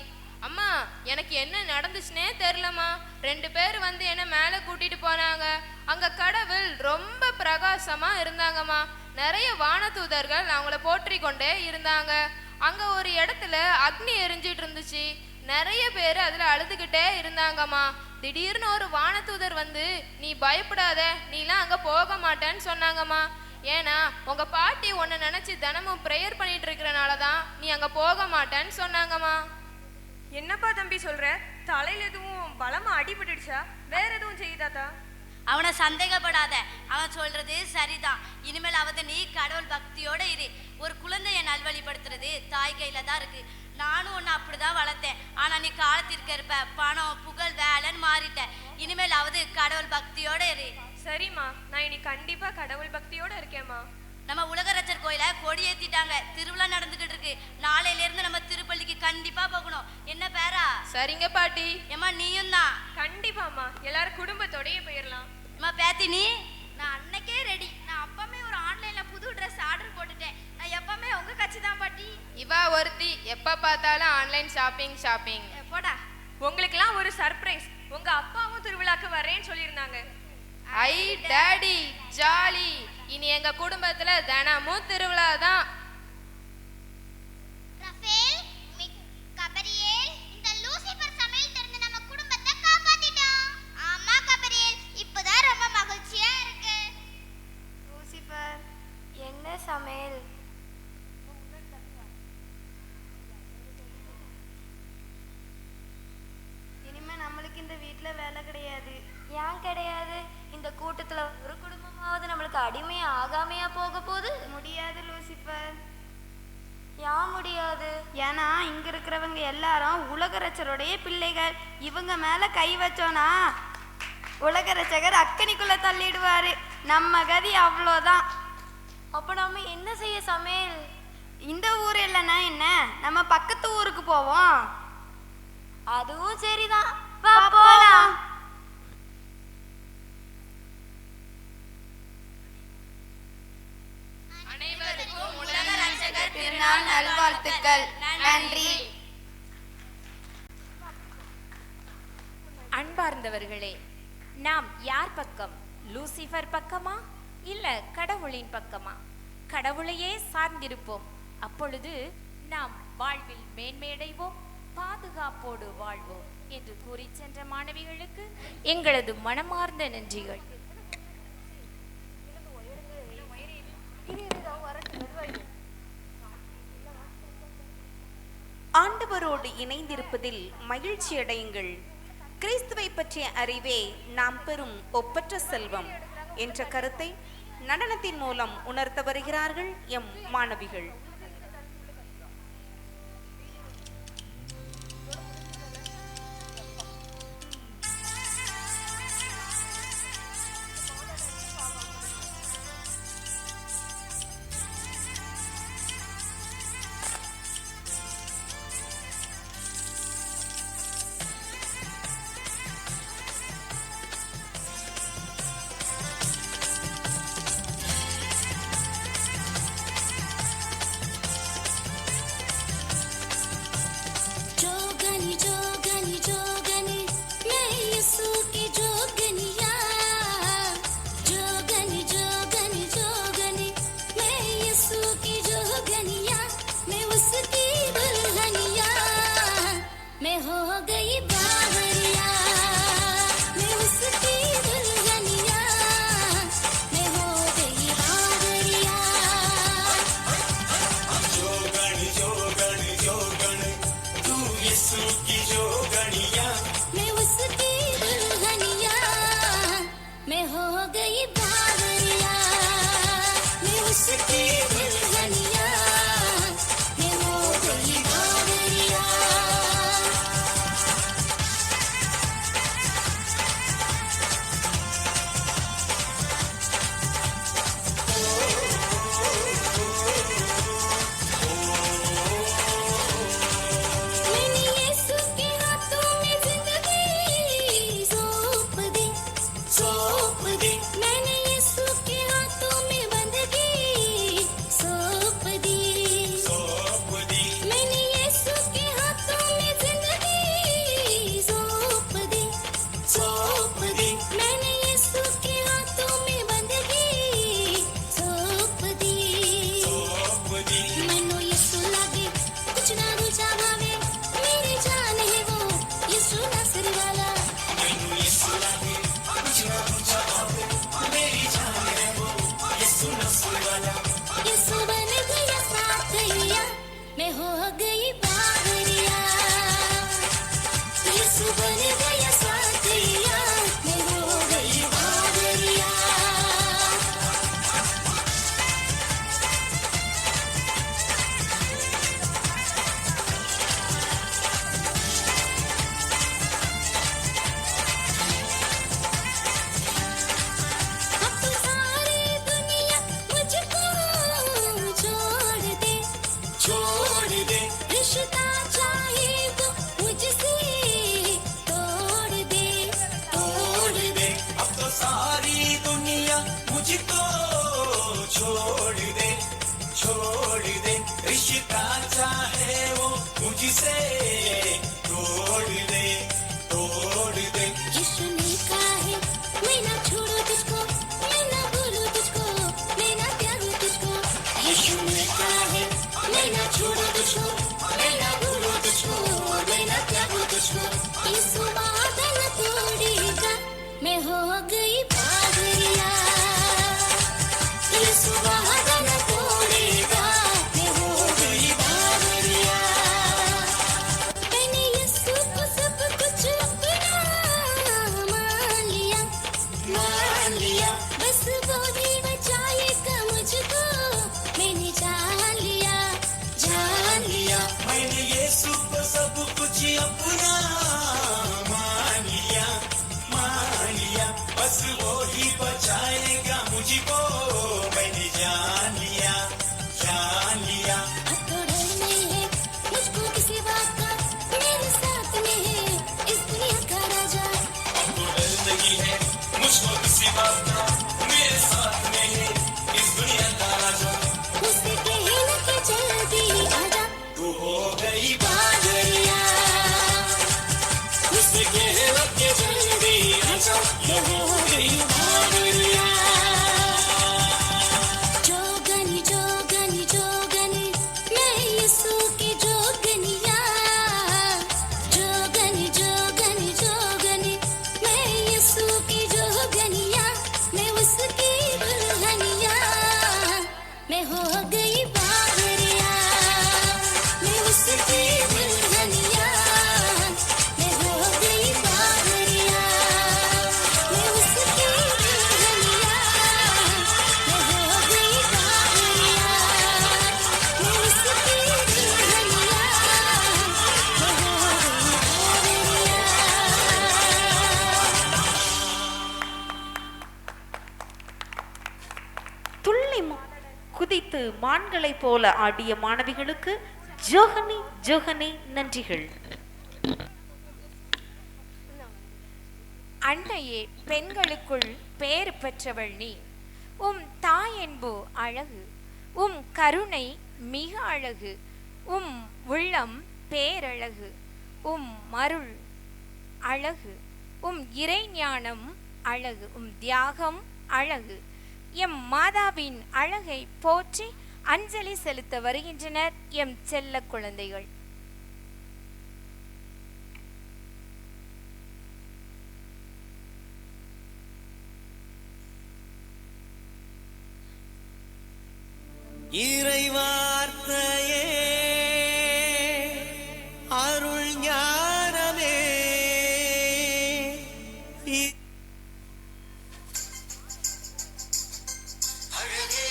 அம்மா, எனக்கு என்ன நடந்துச்சுனே தெரியலம்மா. 2 பேர் வந்து என்ன மேலே கூட்டிட்டு போனாங்க. அங்க கடவுள் ரொம்ப பிரகாசமா இருந்தாங்கம்மா. நிறைய வானதூதர்கள் அவங்கள போற்றி கொண்டே இருந்தாங்க. அங்க ஒரு இடத்துல அக்னி எரிஞ்சிட்டு இருந்துச்சு. நிறைய பேர் அதுல அழுதுகிட்டே இருந்தாங்கம்மா. திடீர்னு ஒரு வானதூதர் வந்து, நீ பயப்படாத, நீலாம் அங்க போக மாட்டேன்னு சொன்னாங்கம்மா. ஏன்னா உங்க பாட்டி உன்னை நினைச்சு தினமும் ப்ரேயர் பண்ணிட்டு இருக்கிறனாலதான் நீ அங்க போக மாட்டேன்னு சொன்னாங்கம்மா. என்னப்பா தம்பி சொல்ற? தலையில எதுவும் பலமா அடிபட்டுடுச்சா? வேற எதுவும் செய்யுதாத்தா? அவனை சந்தேகப்படாத, அவன் சொல்றது சரிதான். இனிமேலாவது நீ கடவுள் பக்தியோட இரு. ஒரு குழந்தைய நல்வழிப்படுத்துறது தாய் கையில தான் இருக்கு. நானும் உன்னை அப்படிதான் வளர்த்தேன். ஆனா நீ காலத்திற்கு இருப்ப பணம் புகழ் வேலைன்னு மாறிட்ட. இனிமேலாவது கடவுள் பக்தியோட இரு. சரிம்மா, நான் இனி கண்டிப்பா கடவுள் பக்தியோட இருக்கேம்மா. நம்ம உலகரச்சர் கோயில கொடி ஏத்திட்டாங்க, திருவிழா நடந்துகிட்டு இருக்கு. நாளையில இருந்து நம்ம திருப்பள்ளிக்கு கண்டிப்பா போகணும். என்ன பேரா? சரிங்க பாட்டி. ஏமா நீயும் தான்? கண்டிப்பாம்மா, எல்லாரும் குடும்பத்தோடயே போயிடலாம். அம்மா பேத்தி, நீ? நான் அன்னைக்கே ரெடி. நான் அப்பமே ஒரு ஆன்லைன்ல புது ட்ரெஸ் ஆர்டர் போட்டுட்டேன். நான் எப்பவுமே உங்க கட்சி தான் பாட்டி. இவா ஒருத்தி எப்ப பார்த்தாலும் ஆன்லைன் ஷாப்பிங் ஷாப்பிங். போடா. உங்களுக்குலாம் ஒரு சர்ப்ரைஸ். உங்க அப்பாவும் திருவிழாக்கு வரேன்னு சொல்லியிருந்தாங்க. ஐ டாடி, ஜாலி. இனி எங்க குடும்பத்துல தினமும் திருவிழா தான். ரஃபேல், கபரியேல், இந்த லூசிபர் சமையல் தெரிஞ்சு நம்ம குடும்பத்தை காப்பாத்திட்டோம். ஆமா கபரியேல், இப்போதான் ரொம்ப மகிழ்ச்சியா இருக்கு. லூசிபர், என்ன சமையல்? இனிமே நம்மளுக்கு இந்த வீட்ல வேலை கிடையாது. ஏன் கிடையாது? இந்த கூட்டத்துல ஒரு குடும்பமாவது நம்மளுக்கு அடிமையா ஆகாமையா போக போகுது. முடியாது லூசிபர். ஏன் முடியாது? ஏன்னா இங்க இருக்கிறவங்க எல்லாரும் உலகரச்சருடைய பிள்ளைகள். இவங்க மேல கை வச்சோனா உலகரச்சகர் அக்கனிக்குள்ள தள்ளிடுவாரு. நம்ம கதி அவ்வளோதான். அப்ப நம்ம என்ன செய்ய சமையல்? இந்த ஊர் இல்லைன்னா என்ன, நம்ம பக்கத்து ஊருக்கு போவோம். அதுவும் சரிதான், வா போலாம். அனைவருக்கும் உலக ரட்சகர் திருநாள் நல்வாழ்த்துக்கள். நன்றி. அன்பார்ந்தவர்களே, நாம் யார் பக்கம்? லூசிஃபர் பக்கமா இல்ல கடவுளின் பக்கமா? கடவுளையே சார்ந்திருப்போம். அப்பொழுது நாம் வாழ்வில் மேன்மையடைவோம், பாதுகாப்போடு வாழ்வோம் என்று கூறி சென்ற மாணவிகளுக்கு எங்களது மனமார்ந்த நன்றிகள். ஆண்டவரோடு இணைந்திருப்பதில் மகிழ்ச்சி அடையுங்கள். கிறிஸ்துவை பற்றிய அறிவே நாம் பெறும் ஒப்பற்ற செல்வம் என்ற கருத்தை நடனத்தின் மூலம் உணர்த்த வருகிறார்கள் எம் மாணவிகள். मैंने यीशु को सब कुछ कुछ अपना मान लिया बस वो ही बचाएगा मुझको मैंने जान लिया तो डर नहीं है मुझको किसी बात का मेरे साथ में है इस दुनिया का राजा तो डर नहीं है मुझको किसी बात का मेरे साथ में है इस दुनिया का राजा मुझसे कहीं न के जल्दी आजा तू हो गई बादरिया मुझसे कहीं न के जल्दी आजा ये हो गई बादरिया जोगनी जोगनी जोगनी मैं यीशु की जोगनिया जोगनी जोगनी जोगनी मैं यीशु की जोगनिया मैं उसकी दुल्हनिया मैं हो गई बादरिया मैं उसकी दुल्हनिया मैं हो गई बादरिया मैं उसकी दुल्हनिया मैं हो गई बादरिया मैं उसकी दुल्हनिया मैं हो துள்ளி குதித்து மான்களைப் போல ஆடிய மாணவிகளுக்கு ஜோகனி ஜோகனி நன்றிகள். அன்னையே பெண்களுக்குள் பேறு பெற்றவள் நீ. உம் தாயன்பு அழகு, உம் கருணை மிக அழகு, உம் உள்ளம் பேரழகு, உம் மருள் அழகு, உம் இறைஞானம் அழகு, உம் தியாகம் அழகு. எம் மாதாவின் அழகை போற்றி அஞ்சலி செலுத்த வருகின்றனர் எம் செல்ல குழந்தைகள். இறைவார்த்தையே அருள் ஞானமே அழகே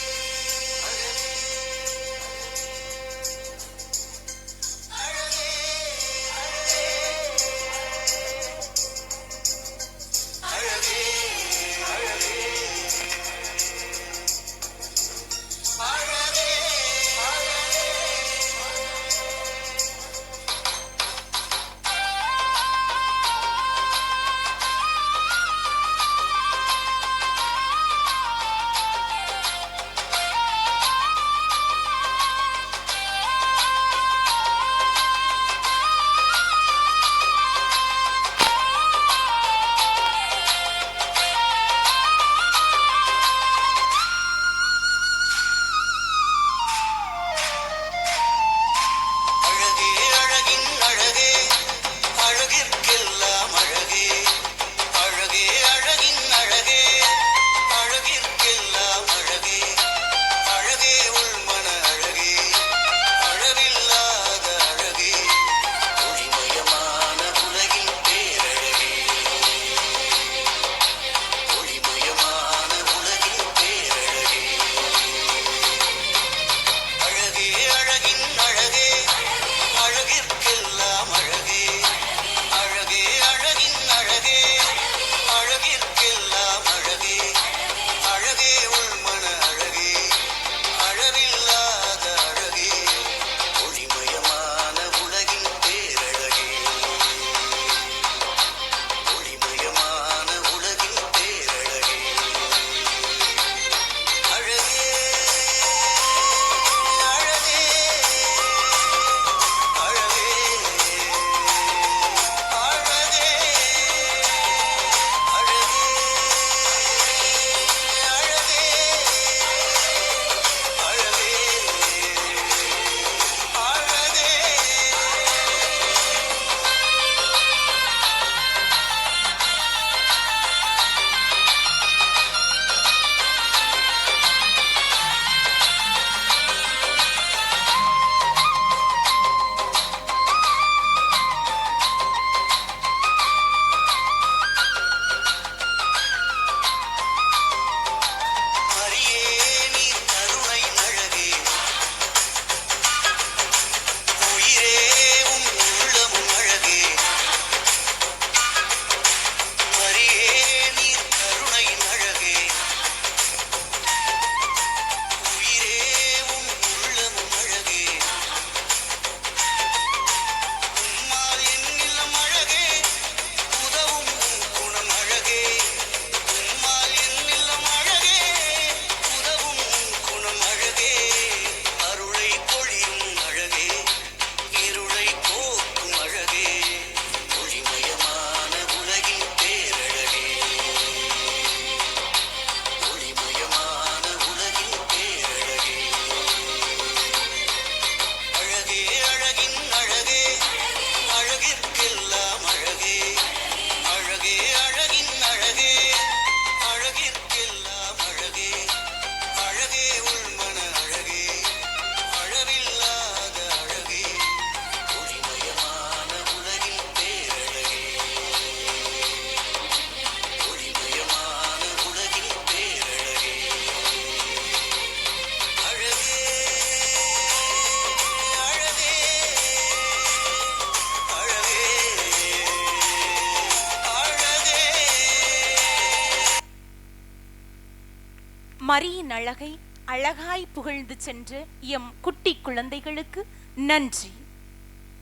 மரியின் அழகை அழகாய் புகழ்ந்து சென்ற எம் குட்டி குழந்தைகளுக்கு நன்றி.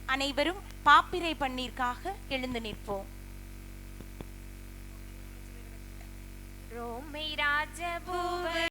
அனைவரும் பாப்பிரை பன்னீருக்காக எழுந்து நிற்போம். ரோமை ராஜபூவ